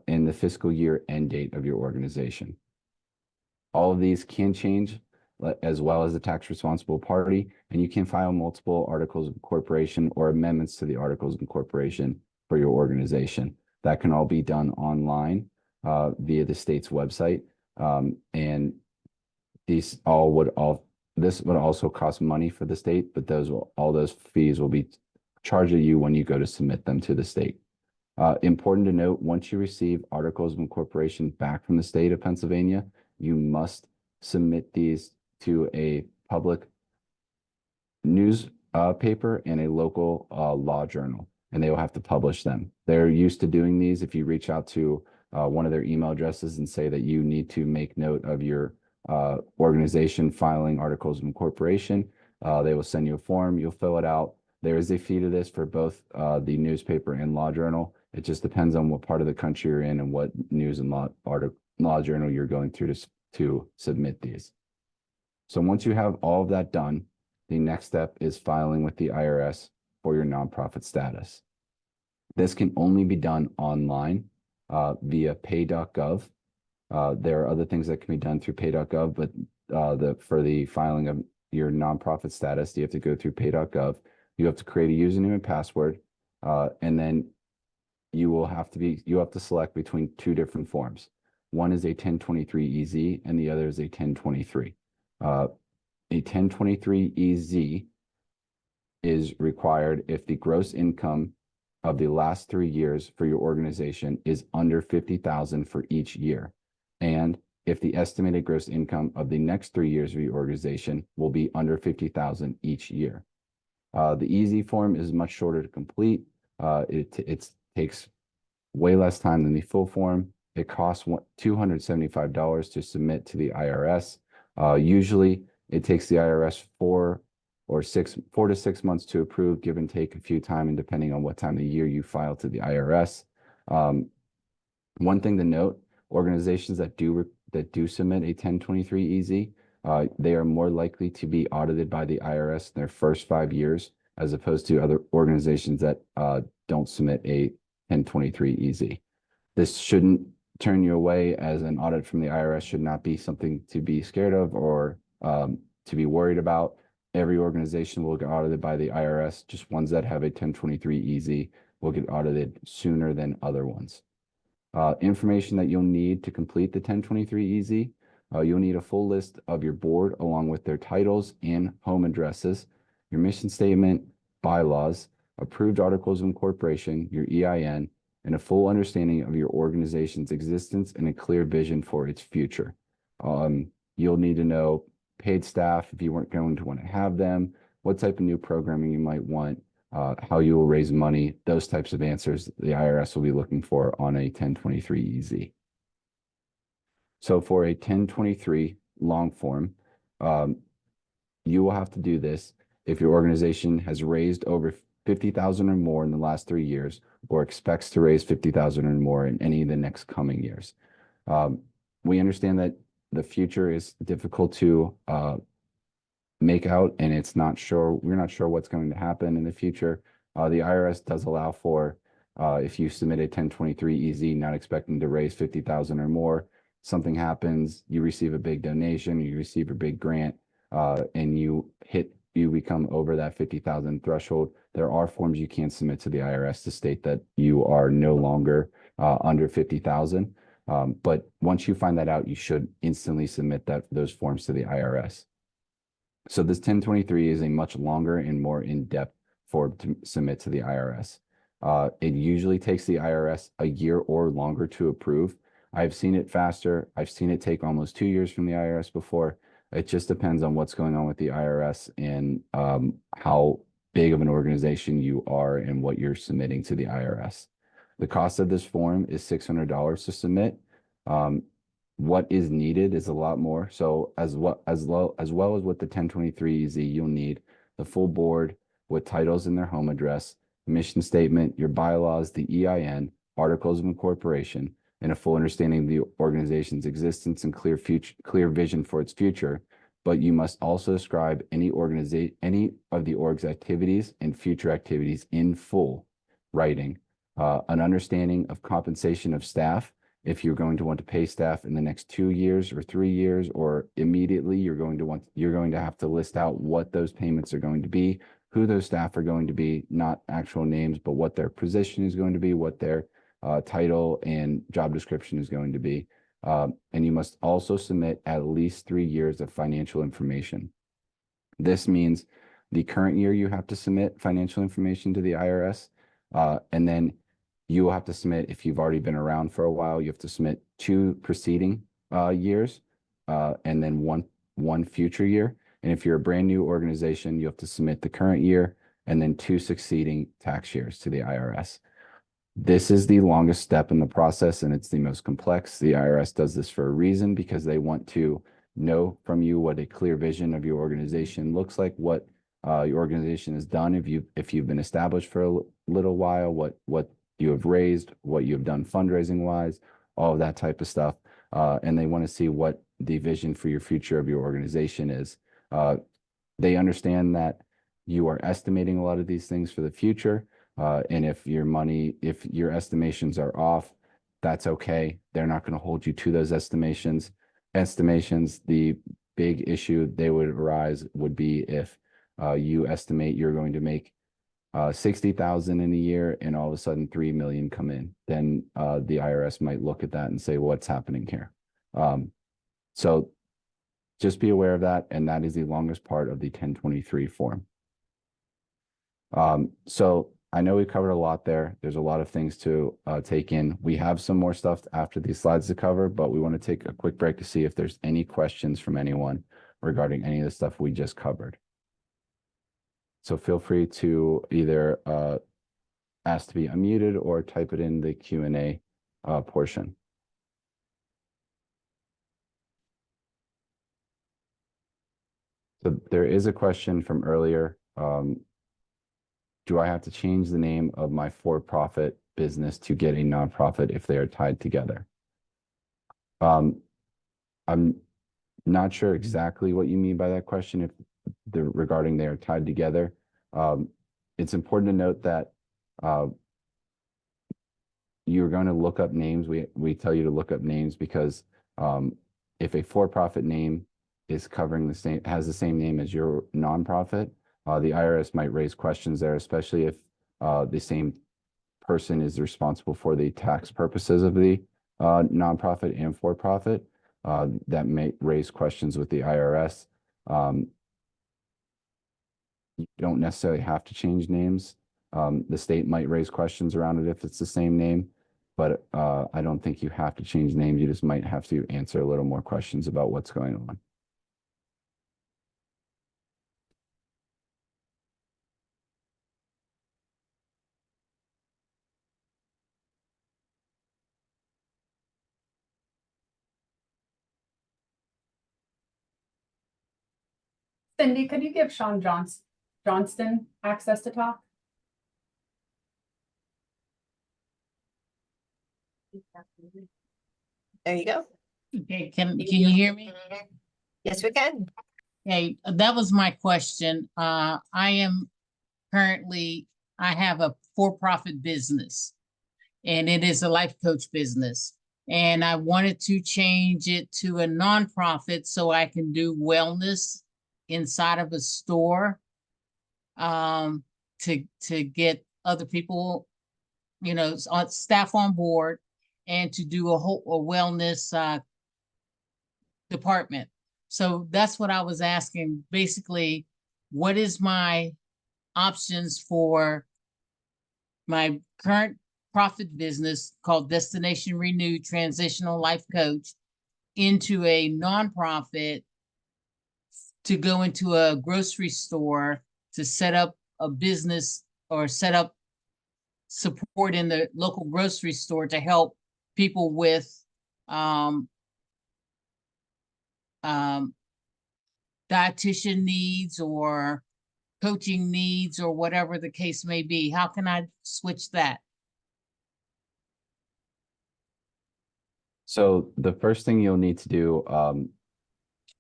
S2: and the fiscal year end date of your organization. All of these can change, as well as the tax responsible party, and you can file multiple articles of incorporation or amendments to the articles of incorporation for your organization. That can all be done online via the state's website, and this would also cost money for the state, but all those fees will be charged to you when you go to submit them to the state. Important to note, once you receive articles of incorporation back from the state of Pennsylvania, you must submit these to a public news paper and a local law journal, and they will have to publish them. They're used to doing these. If you reach out to one of their email addresses and say that you need to make note of your organization filing articles of incorporation, they will send you a form, you'll fill it out, There is a fee to this for both the newspaper and law journal. It just depends on what part of the country you're in and what news and law journal you're going through to submit these. So once you have all of that done, the next step is filing with the IRS for your nonprofit status. This can only be done online via pay.gov. There are other things that can be done through pay.gov, but for the filing of your nonprofit status, you have to go through pay.gov. You have to create a username and password, and then you have to select between two different forms. One is a 1023-EZ and the other is a 1023. A 1023-EZ is required if the gross income of the last 3 years for your organization is under $50,000 for each year, and if the estimated gross income of the next 3 years of your organization will be under $50,000 each year. The EZ form is much shorter to complete. It takes way less time than the full form. It costs $275 to submit to the IRS. Usually, it takes the IRS 4 to 6 months to approve, give and take a few times, and depending on what time of the year you file to the IRS. One thing to note: organizations that do submit a 1023-EZ, they are more likely to be audited by the IRS in their first 5 years, as opposed to other organizations that don't submit a 1023-EZ. This shouldn't turn you away, as an audit from the IRS should not be something to be scared of or to be worried about. Every organization will get audited by the IRS. Just ones that have a 1023-EZ will get audited sooner than other ones. Information that you'll need to complete the 1023-EZ. You'll need a full list of your board along with their titles and home addresses, your mission statement, bylaws, approved articles of incorporation, your EIN, and a full understanding of your organization's existence and a clear vision for its future. You'll need to know paid staff if you weren't going to want to have them, what type of new programming you might want, how you will raise money, those types of answers the IRS will be looking for on a 1023-EZ. So for a 1023 long form, you will have to do this if your organization has raised over $50,000 or more in the last 3 years, or expects to raise $50,000 or more in any of the next coming years. We understand that the future is difficult to make out, and we're not sure what's going to happen in the future. The IRS does allow for, if you submit a 1023-EZ not expecting to raise $50,000 or more, something happens, you receive a big donation, you receive a big grant, and you become over that $50,000 threshold, there are forms you can submit to the IRS to state that you are no longer under $50,000. But once you find that out, you should instantly submit those forms to the IRS. So this 1023 is a much longer and more in-depth form to submit to the IRS. It usually takes the IRS a year or longer to approve. I've seen it faster. I've seen it take almost 2 years from the IRS before. It just depends on what's going on with the IRS and how big of an organization you are and what you're submitting to the IRS. The cost of this form is $600 to submit. What is needed is a lot more. So as well as with the 1023-EZ, you'll need the full board with titles and their home address, mission statement, your bylaws, the EIN, articles of incorporation, and a full understanding of the organization's existence and clear vision for its future. But you must also describe any of the org's activities and future activities in full writing, an understanding of compensation of staff. If you're going to want to pay staff in the next 2 years or 3 years or immediately, you're going to have to list out what those payments are going to be, who those staff are going to be, not actual names, but what their position is going to be, what their title and job description is going to be. And you must also submit at least 3 years of financial information. This means the current year you have to submit financial information to the IRS, and then you will have to submit, if you've already been around for a while, you have to submit 2 preceding years, and then one future year. And if you're a brand new organization, you have to submit the current year and then 2 succeeding tax years to the IRS. This is the longest step in the process, and it's the most complex. The IRS does this for a reason, because they want to know from you what a clear vision of your organization looks like, what your organization has done, if you've been established for a little while, what you have raised, what you have done fundraising wise, all of that type of stuff. And they want to see what the vision for your future of your organization is. They understand that you are estimating a lot of these things for the future. And if your estimations are off, that's okay. They're not going to hold you to those estimations. The big issue they would arise would be if you estimate you're going to make 60,000 in a year and all of a sudden 3 million come in, then the IRS might look at that and say, what's happening here? So just be aware of that. And that is the longest part of the 1023 form. So I know we covered a lot there. There's a lot of things to take in. We have some more stuff after these slides to cover, but we want to take a quick break to see if there's any questions from anyone regarding any of the stuff we just covered. So feel free to either ask to be unmuted or type it in the Q&A portion. So there is a question from earlier. Do I have to change the name of my for-profit business to get a nonprofit if they are tied together? I'm not sure exactly what you mean by that question. If regarding they are tied together, it's important to note that you're going to look up names. We tell you to look up names because if a for-profit name is has the same name as your nonprofit, the IRS might raise questions there, especially if the same person is responsible for the tax purposes of the nonprofit and for-profit. That may raise questions with the IRS. You don't necessarily have to change names. The state might raise questions around it if it's the same name, but I don't think you have to change names. You just might have to answer a little more questions about what's going on.
S3: Cindy, could you give Sean Johnston access to talk?
S1: There you go.
S5: Okay, can you hear me?
S1: Yes, we can.
S5: Hey, that was my question. I have a for-profit business and it is a life coach business. And I wanted to change it to a nonprofit so I can do wellness inside of a store to get other people, staff on board and to do a wellness department. So that's what I was asking. Basically, what is my options for my current profit business called Destination Renew Transitional Life Coach into a nonprofit to go into a grocery store to set up a business or set up support in the local grocery store to help people with dietitian needs or coaching needs or whatever the case may be. How can I switch that?
S2: So the first thing you'll need to do,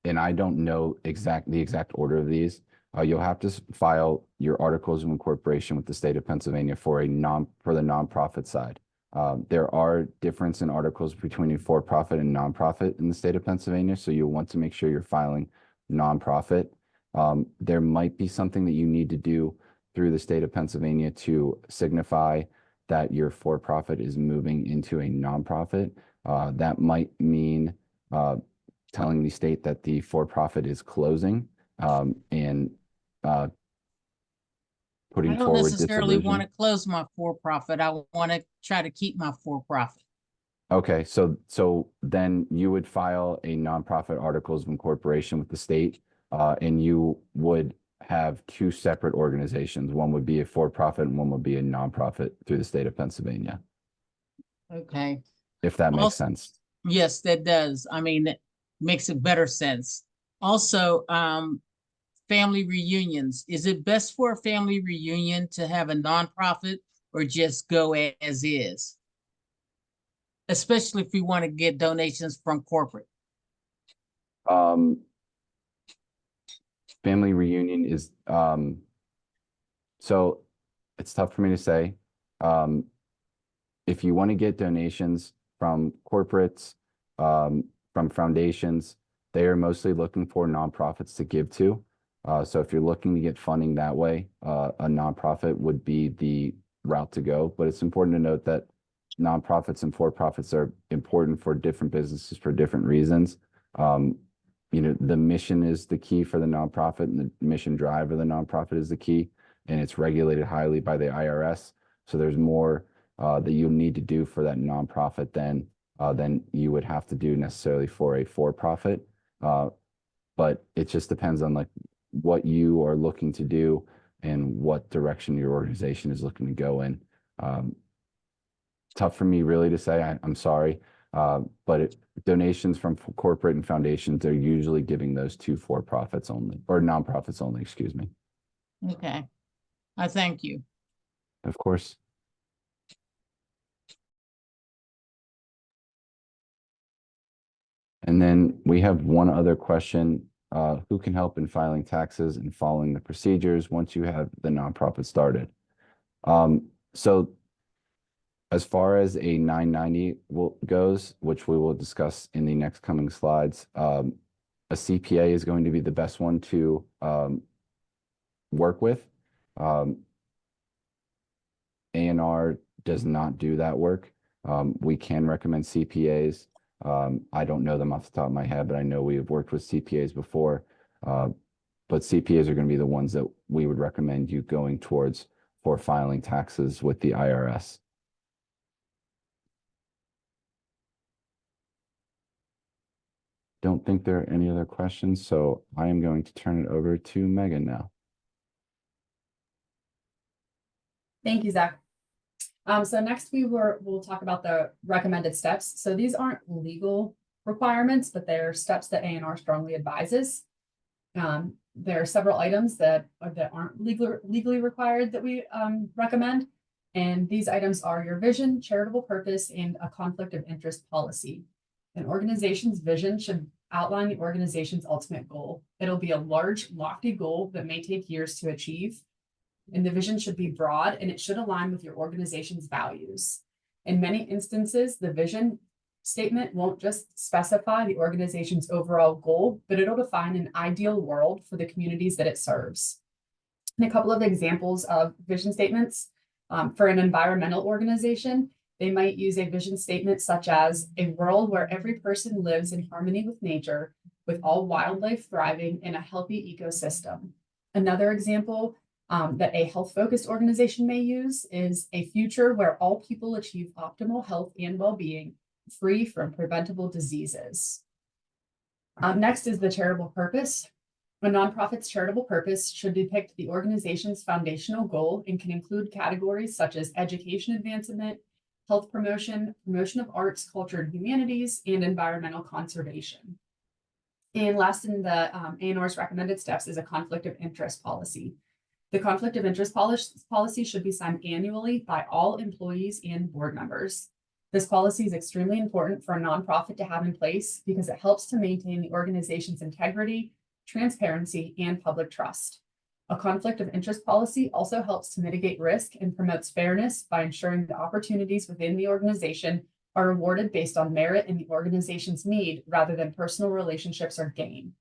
S2: and I don't know the exact order of these, you'll have to file your articles of incorporation with the state of Pennsylvania for the nonprofit side. There are difference in articles between a for-profit and nonprofit in the state of Pennsylvania, so you'll want to make sure you're filing nonprofit. There might be something that you need to do through the state of Pennsylvania to signify that your for-profit is moving into a nonprofit. That might mean telling the state that the for-profit is closing and putting
S5: I don't
S2: forward
S5: necessarily
S2: dissolution.
S5: want to close my for-profit. I want to try to keep my for-profit.
S2: Okay, so then you would file a nonprofit articles of incorporation with the state, and you would have two separate organizations. One would be a for-profit and one would be a nonprofit through the state of Pennsylvania.
S5: Okay.
S2: If that makes
S5: Also,
S2: sense.
S5: Yes, that does. I mean, it makes it better sense. Also, family reunions, is it best for a family reunion to have a nonprofit or just go as is? Especially if we want to get donations from corporate.
S2: Family reunion is, so it's tough for me to say. If you want to get donations from corporates, from foundations, they are mostly looking for nonprofits to give to. So if you're looking to get funding that way, a nonprofit would be the route to go. But it's important to note that nonprofits and for-profits are important for different businesses for different reasons. You know, the mission is the key for the nonprofit, and the mission drive of the nonprofit is the key, and it's regulated highly by the IRS. So there's more that you need to do for that nonprofit than you would have to do necessarily for a for-profit. But it just depends on like what you are looking to do and what direction your organization is looking to go in. Tough for me really to say, I'm sorry. But donations from corporate and foundations, they're usually giving those to for-profits only, or nonprofits only, excuse me.
S5: Okay, I thank you.
S2: Of course. And then we have one other question. Who can help in filing taxes and following the procedures once you have the nonprofit started? So as far as a 990 goes, which we will discuss in the next coming slides, a CPA is going to be the best one to work with. A&R does not do that work. We can recommend CPAs. I don't know them off the top of my head, but I know we have worked with CPAs before. But CPAs are going to be the ones that we would recommend you going towards for filing taxes with the IRS. Don't think there are any other questions, so I am going to turn it over to Megan now.
S3: Thank you, Zach. So next we'll talk about the recommended steps. So these aren't legal requirements, but they're steps that A&R strongly advises. There are several items that aren't legally required that we recommend. And these items are your vision, charitable purpose, and a conflict of interest policy. An organization's vision should outline the organization's ultimate goal. It'll be a large, lofty goal that may take years to achieve. And the vision should be broad, and it should align with your organization's values. In many instances, the vision statement won't just specify the organization's overall goal, but it'll define an ideal world for the communities that it serves. And a couple of examples of vision statements for an environmental organization, they might use a vision statement such as a world where every person lives in harmony with nature, with all wildlife thriving in a healthy ecosystem. Another example that a health-focused organization may use is a future where all people achieve optimal health and well-being, free from preventable diseases. Next is the charitable purpose. A nonprofit's charitable purpose should depict the organization's foundational goal and can include categories such as education advancement, health promotion, promotion of arts, culture, and humanities, and environmental conservation. And last in the A&R's recommended steps is a conflict of interest policy. The conflict of interest policy should be signed annually by all employees and board members. This policy is extremely important for a nonprofit to have in place because it helps to maintain the organization's integrity, transparency, and public trust. A conflict of interest policy also helps to mitigate risk and promotes fairness by ensuring the opportunities within the organization are rewarded based on merit and the organization's need rather than personal relationships or gain.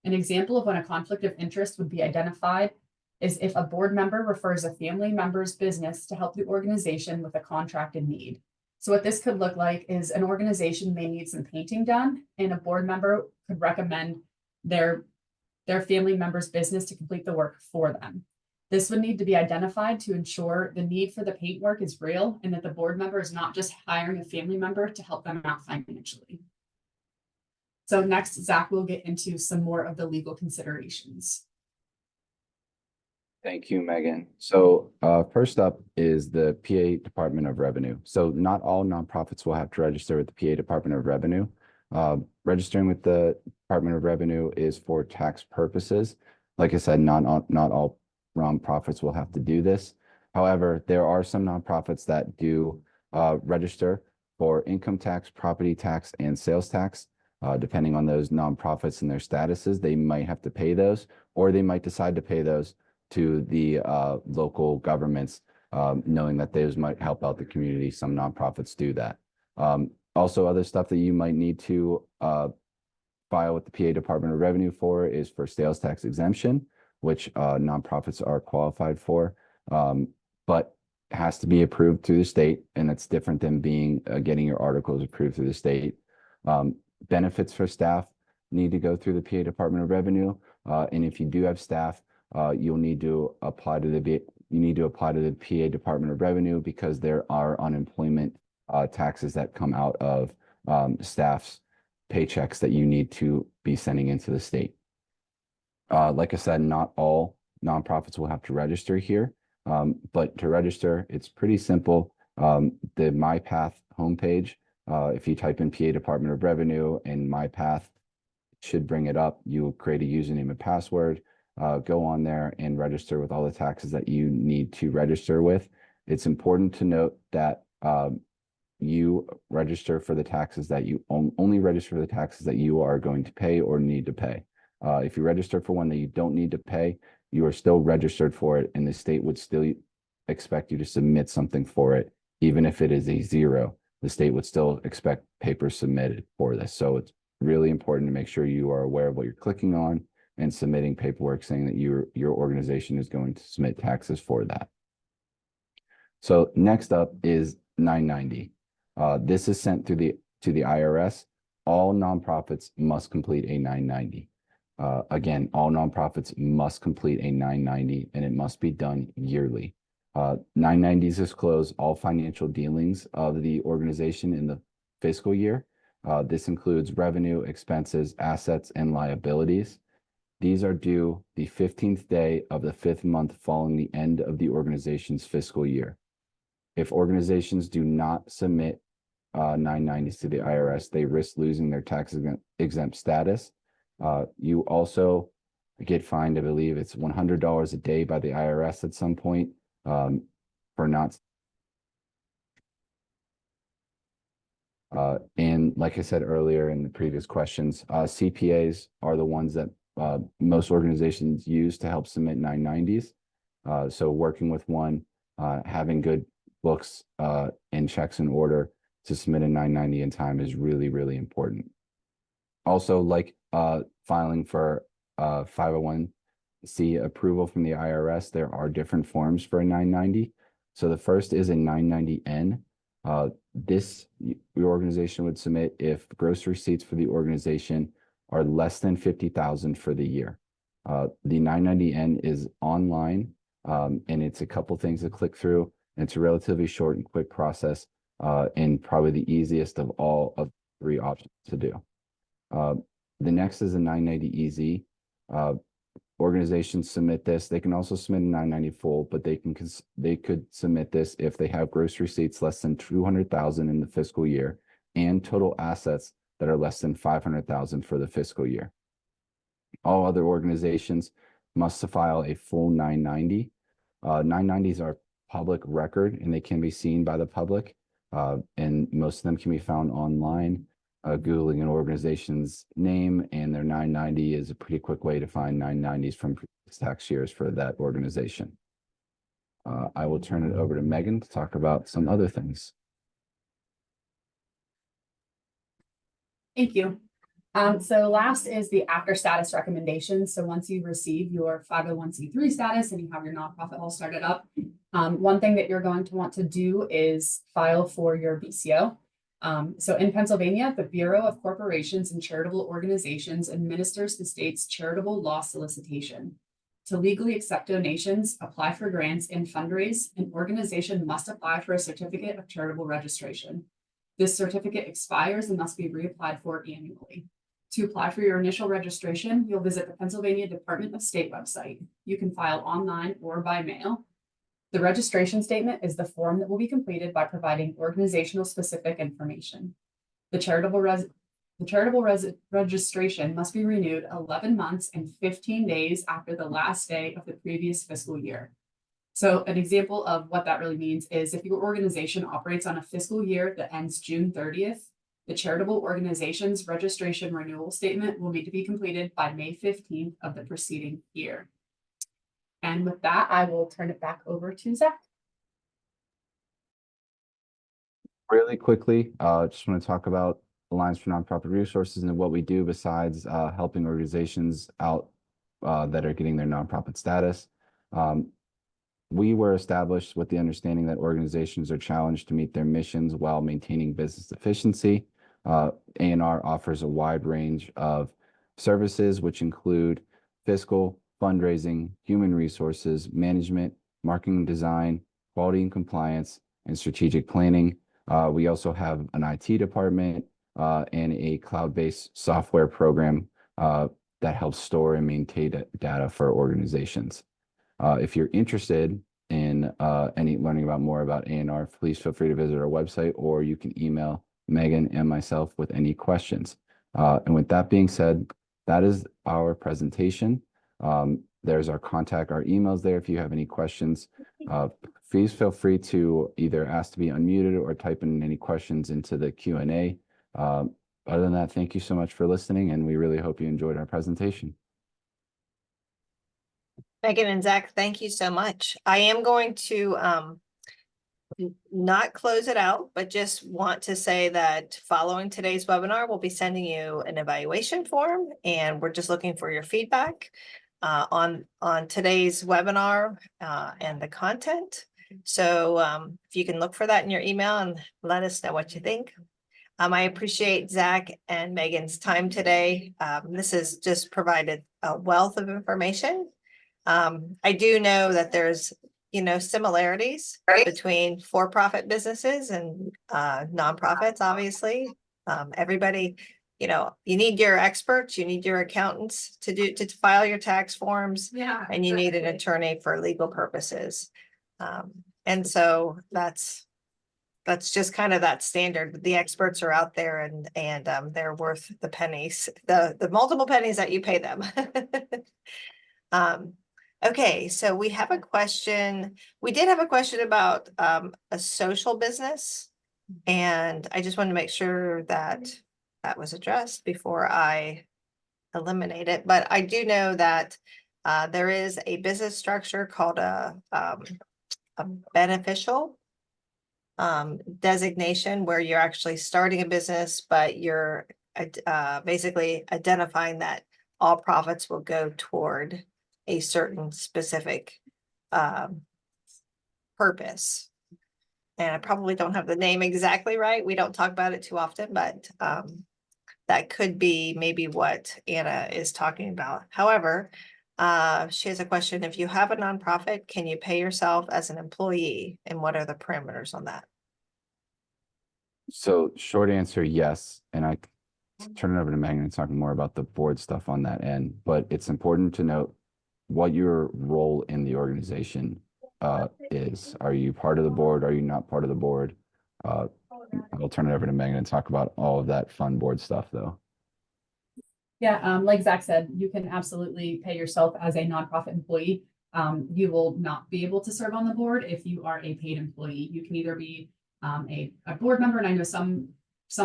S3: An example of when a conflict of interest would be identified is if a board member refers a family member's business to help the organization with a contracted need. So what this could look like is an organization may need some painting done, and a board member could recommend their family member's business to complete the work for them. This would need to be identified to ensure the need for the paint work is real and that the board member is not just hiring a family member to help them out financially. So next, Zach will get into some more of the legal considerations.
S2: Thank you, Megan. So first up is the PA Department of Revenue. So not all nonprofits will have to register with the PA Department of Revenue. Registering with the Department of Revenue is for tax purposes. Like I said, not all nonprofits will have to do this. However, there are some nonprofits that do register for income tax, property tax, and sales tax. Depending on those nonprofits and their statuses, they might have to pay those, or they might decide to pay those to the local governments, knowing that those might help out the community. Some nonprofits do that. Also, other stuff that you might need to file with the PA Department of Revenue for is for sales tax exemption, which nonprofits are qualified for, but has to be approved through the state, and it's different than being getting your articles approved through the state. Benefits for staff need to go through the PA Department of Revenue, and if you do have staff, you'll need to apply to the PA Department of Revenue, because there are unemployment taxes that come out of staff's paychecks that you need to be sending into the state. Like I said, not all nonprofits will have to register here, but to register, it's pretty simple. The MyPath homepage, if you type in PA Department of Revenue and MyPath, it should bring it up. You will create a username and password, go on there and register with all the taxes that you need to register with. It's important to note that you register for the taxes that you only register for the taxes that you are going to pay or need to pay. If you register for one that you don't need to pay, you are still registered for it, and the state would still expect you to submit something for it. Even if it is a zero, the state would still expect papers submitted for this. So it's really important to make sure you are aware of what you're clicking on and submitting paperwork saying that your organization is going to submit taxes for that. So next up is 990. This is sent to the IRS. All nonprofits must complete a 990. Again, all nonprofits must complete a 990, and it must be done yearly. 990s disclose all financial dealings of the organization in the fiscal year. This includes revenue, expenses, assets, and liabilities. These are due the 15th day of the 5th month following the end of the organization's fiscal year. If organizations do not submit 990s to the IRS, they risk losing their tax exempt status. You also get fined, I believe it's $100 a day by the IRS at some point for not. And like I said earlier in the previous questions, CPAs are the ones that most organizations use to help submit 990s. So working with one, having good books and checks in order to submit a 990 in time is really, really important. Also, like filing for 501c approval from the IRS, there are different forms for a 990. So the first is a 990N. This your organization would submit if gross receipts for the organization are less than $50,000 for the year. The 990N is online, and it's a couple things to click through. It's a relatively short and quick process, and probably the easiest of all of 3 options to do. The next is a 990EZ. Organizations submit this. They can also submit a 990 full, but they could submit this if they have gross receipts less than $200,000 in the fiscal year and total assets that are less than $500,000 for the fiscal year. All other organizations must file a full 990. 990s are public record, and they can be seen by the public, and most of them can be found online. Googling an organization's name and their 990 is a pretty quick way to find 990s from previous tax years for that organization. I will turn it over to Megan to talk about some other things.
S3: Thank you. So last is the after status recommendations. So once you receive your 501c3 status and you have your nonprofit all started up, one thing that you're going to want to do is file for your BCO. So in Pennsylvania, the Bureau of Corporations and Charitable Organizations administers the state's charitable law solicitation. To legally accept donations, apply for grants, and fundraise, an organization must apply for a certificate of charitable registration. This certificate expires and must be reapplied for annually. To apply for your initial registration, you'll visit the Pennsylvania Department of State website. You can file online or by mail. The registration statement is the form that will be completed by providing organizational specific information. The charitable The charitable registration must be renewed 11 months and 15 days after the last day of the previous fiscal year. So an example of what that really means is if your organization operates on a fiscal year that ends June 30th, the charitable organization's registration renewal statement will need to be completed by May 15th of the preceding year. And with that, I will turn it back over to Zach.
S2: Really quickly, just want to talk about Alliance for Nonprofit Resources and what we do besides helping organizations out that are getting their nonprofit status. We were established with the understanding that organizations are challenged to meet their missions while maintaining business efficiency. A&R offers a wide range of services, which include fiscal, fundraising, human resources, management, marketing design, quality and compliance, and strategic planning. We also have an IT department and a cloud-based software program that helps store and maintain data for organizations. If you're interested in learning about more about A&R, please feel free to visit our website, or you can email Megan and myself with any questions. And with that being said, that is our presentation. There's our emails there if you have any questions. Please feel free to either ask to be unmuted or type in any questions into the Q&A. Other than that, thank you so much for listening, and we really hope you enjoyed our presentation.
S1: Megan and Zach, thank you so much. I am going to not close it out, but just want to say that following today's webinar, we'll be sending you an evaluation form, and we're just looking for your feedback on today's webinar and the content. So if you can look for that in your email and let us know what you think. I appreciate Zach and Megan's time today. This has just provided a wealth of information. I do know that there's, similarities between for-profit businesses and nonprofits, obviously. Everybody, you need your experts, you need your accountants to file your tax forms.
S3: Yeah.
S1: And you need an attorney for legal purposes. And so that's just kind of that standard. The experts are out there and they're worth the pennies, the multiple pennies that you pay them. Okay, so we have a question. We did have a question about a social business, and I just wanted to make sure that that was addressed before I eliminate it. But I do know that there is a business structure called a beneficial designation, where you're actually starting a business, but you're basically identifying that all profits will go toward a certain specific purpose. And I probably don't have the name exactly right. We don't talk about it too often, but that could be maybe what Anna is talking about. However, she has a question. If you have a nonprofit, can you pay yourself as an employee? And what are the parameters on that?
S2: So short answer, yes. And I turn it over to Megan and talk more about the board stuff on that end. But it's important to note what your role in the organization is. Are you part of the board? Are you not part of the board? I'll turn it over to Megan and talk about all of that fun board stuff, though.
S3: Yeah, like Zach said, you can absolutely pay yourself as a nonprofit employee. You will not be able to serve on the board if you are a paid employee. You can either be a board member, and I know some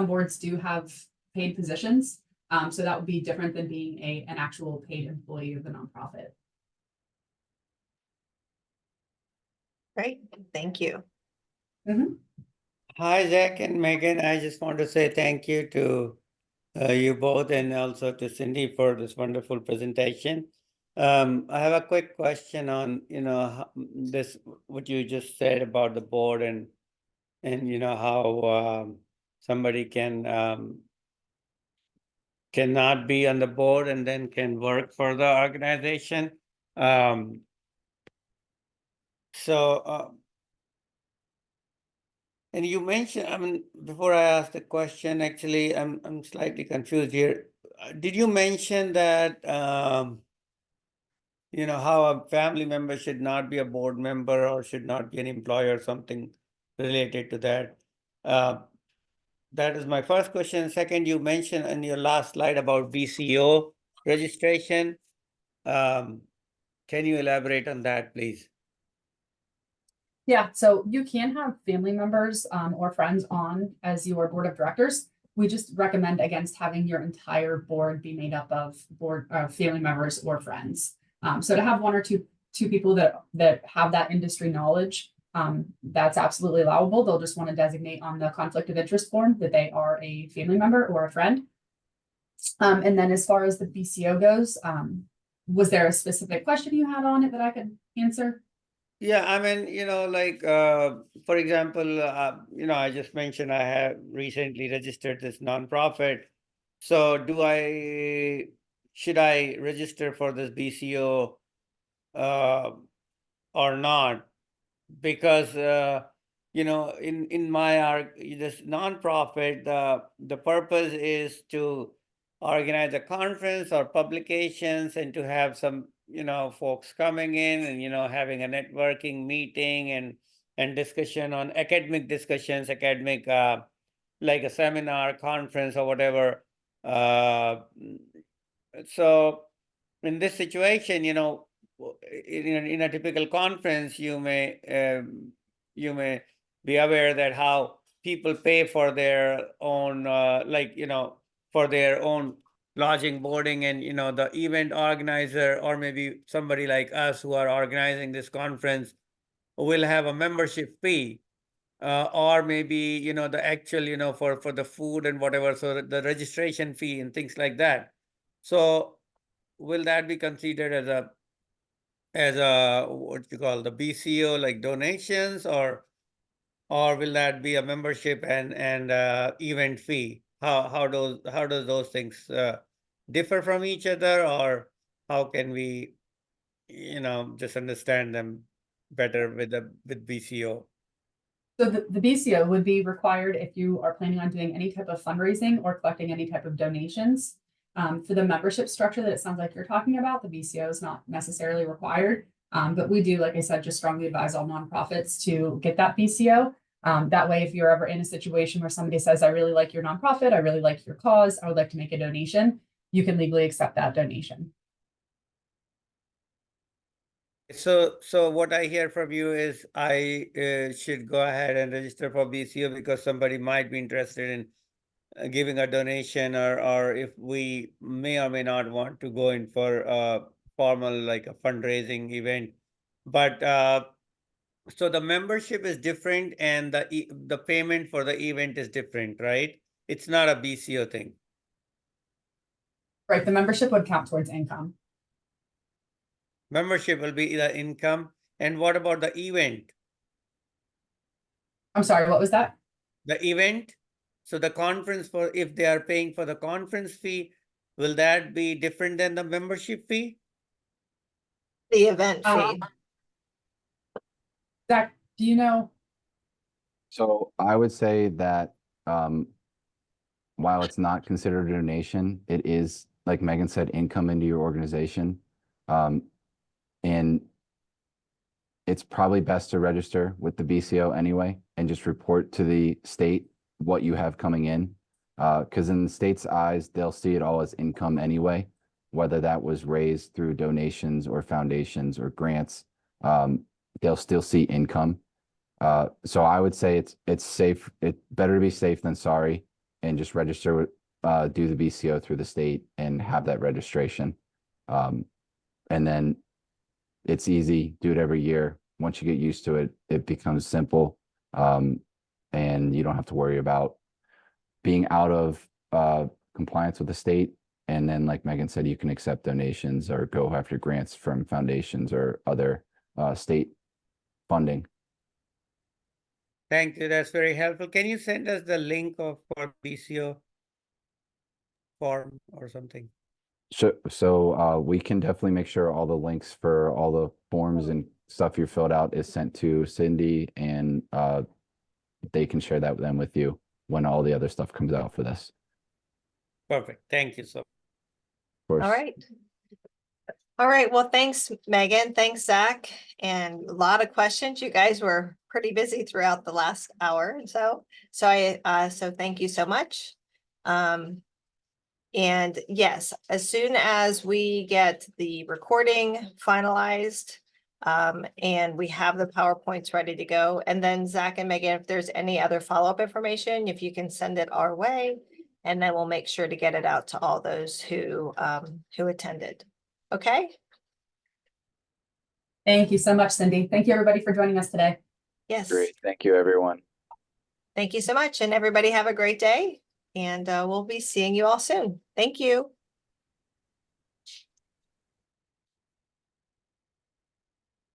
S3: boards do have paid positions. So that would be different than being an actual paid employee of the nonprofit.
S1: Great, thank you.
S4: Hi, Zach and Megan. I just want to say thank you to you both, and also to Cindy for this wonderful presentation. I have a quick question on, this, what you just said about the board and how somebody cannot be on the board and then can work for the organization. And you mentioned, before I ask the question, actually, I'm slightly confused here. Did you mention that, how a family member should not be a board member or should not be an employee or something related to that? that is my first question. Second, you mentioned in your last slide about BCO registration. Can you elaborate on that, please?
S3: Yeah, so you can have family members or friends on as your board of directors. We just recommend against having your entire board be made up of family members or friends. So to have one or two people that have that industry knowledge, that's absolutely allowable. They'll just want to designate on the conflict of interest form that they are a family member or a friend. And then as far as the BCO goes, was there a specific question you had on it that I could answer?
S4: Yeah, I mean, like, for example, I just mentioned I have recently registered this nonprofit. So should I register for this BCO or not? Because, in my this nonprofit, the purpose is to organize a conference or publications and to have some folks coming in and having a networking meeting and discussion on academic discussions, academic like a seminar, conference, or whatever. So in this situation, in a typical conference, you may be aware that how people pay for their own for their own lodging, boarding, and the event organizer, or maybe somebody like us who are organizing this conference, will have a membership fee, or maybe the actual for the food and whatever, so the registration fee and things like that. So will that be considered as a what you call the BCO, like donations, or will that be a membership and event fee? How does those things differ from each other, or how can we just understand them better with BCO?
S3: So the BCO would be required if you are planning on doing any type of fundraising or collecting any type of donations. For the membership structure that it sounds like you're talking about, the BCO is not necessarily required. But we do, like I said, just strongly advise all nonprofits to get that BCO. That way, if you're ever in a situation where somebody says, I really like your nonprofit, I really like your cause, I would like to make a donation, you can legally accept that donation.
S4: So what I hear from you is I should go ahead and register for BCO because somebody might be interested in giving a donation, or if we may or may not want to go in for a formal, like a fundraising event. But so the membership is different and the payment for the event is different, right? It's not a BCO thing.
S3: Right, the membership would count towards income.
S4: Membership will be the income. And what about the event?
S3: I'm sorry, what was that?
S4: The event? So the conference, for if they are paying for the conference fee, will that be different than the membership fee?
S1: The event fee.
S3: Zach, do you know?
S2: So I would say that while it's not considered a donation, it is, like Megan said, income into your organization. And it's probably best to register with the BCO anyway and just report to the state what you have coming in. Because in the state's eyes, they'll see it all as income anyway, whether that was raised through donations or foundations or grants. They'll still see income. So I would say it's safe. It's better to be safe than sorry, and just register with do the BCO through the state and have that registration. And then it's easy, do it every year. Once you get used to it, it becomes simple. And you don't have to worry about being out of compliance with the state. And then, like Megan said, you can accept donations or go after grants from foundations or other state funding.
S4: Thank you. That's very helpful. Can you send us the link for BCO form or something?
S2: So we can definitely make sure all the links for all the forms and stuff you filled out is sent to Cindy, and they can share that then with you when all the other stuff comes out for this.
S4: Perfect. Thank you so much.
S2: Of course.
S1: All right. All right. Well, thanks, Megan. Thanks, Zach. And a lot of questions. You guys were pretty busy throughout the last hour or so. So so thank you so much. And yes, as soon as we get the recording finalized, and we have the PowerPoints ready to go, and then Zach and Megan, if there's any other follow-up information, if you can send it our way, and then we'll make sure to get it out to all those who attended. Okay?
S3: Thank you so much, Cindy. Thank you, everybody, for joining us today.
S1: Yes.
S6: Great. Thank you, everyone.
S1: Thank you so much, and everybody have a great day, and we'll be seeing you all soon. Thank you.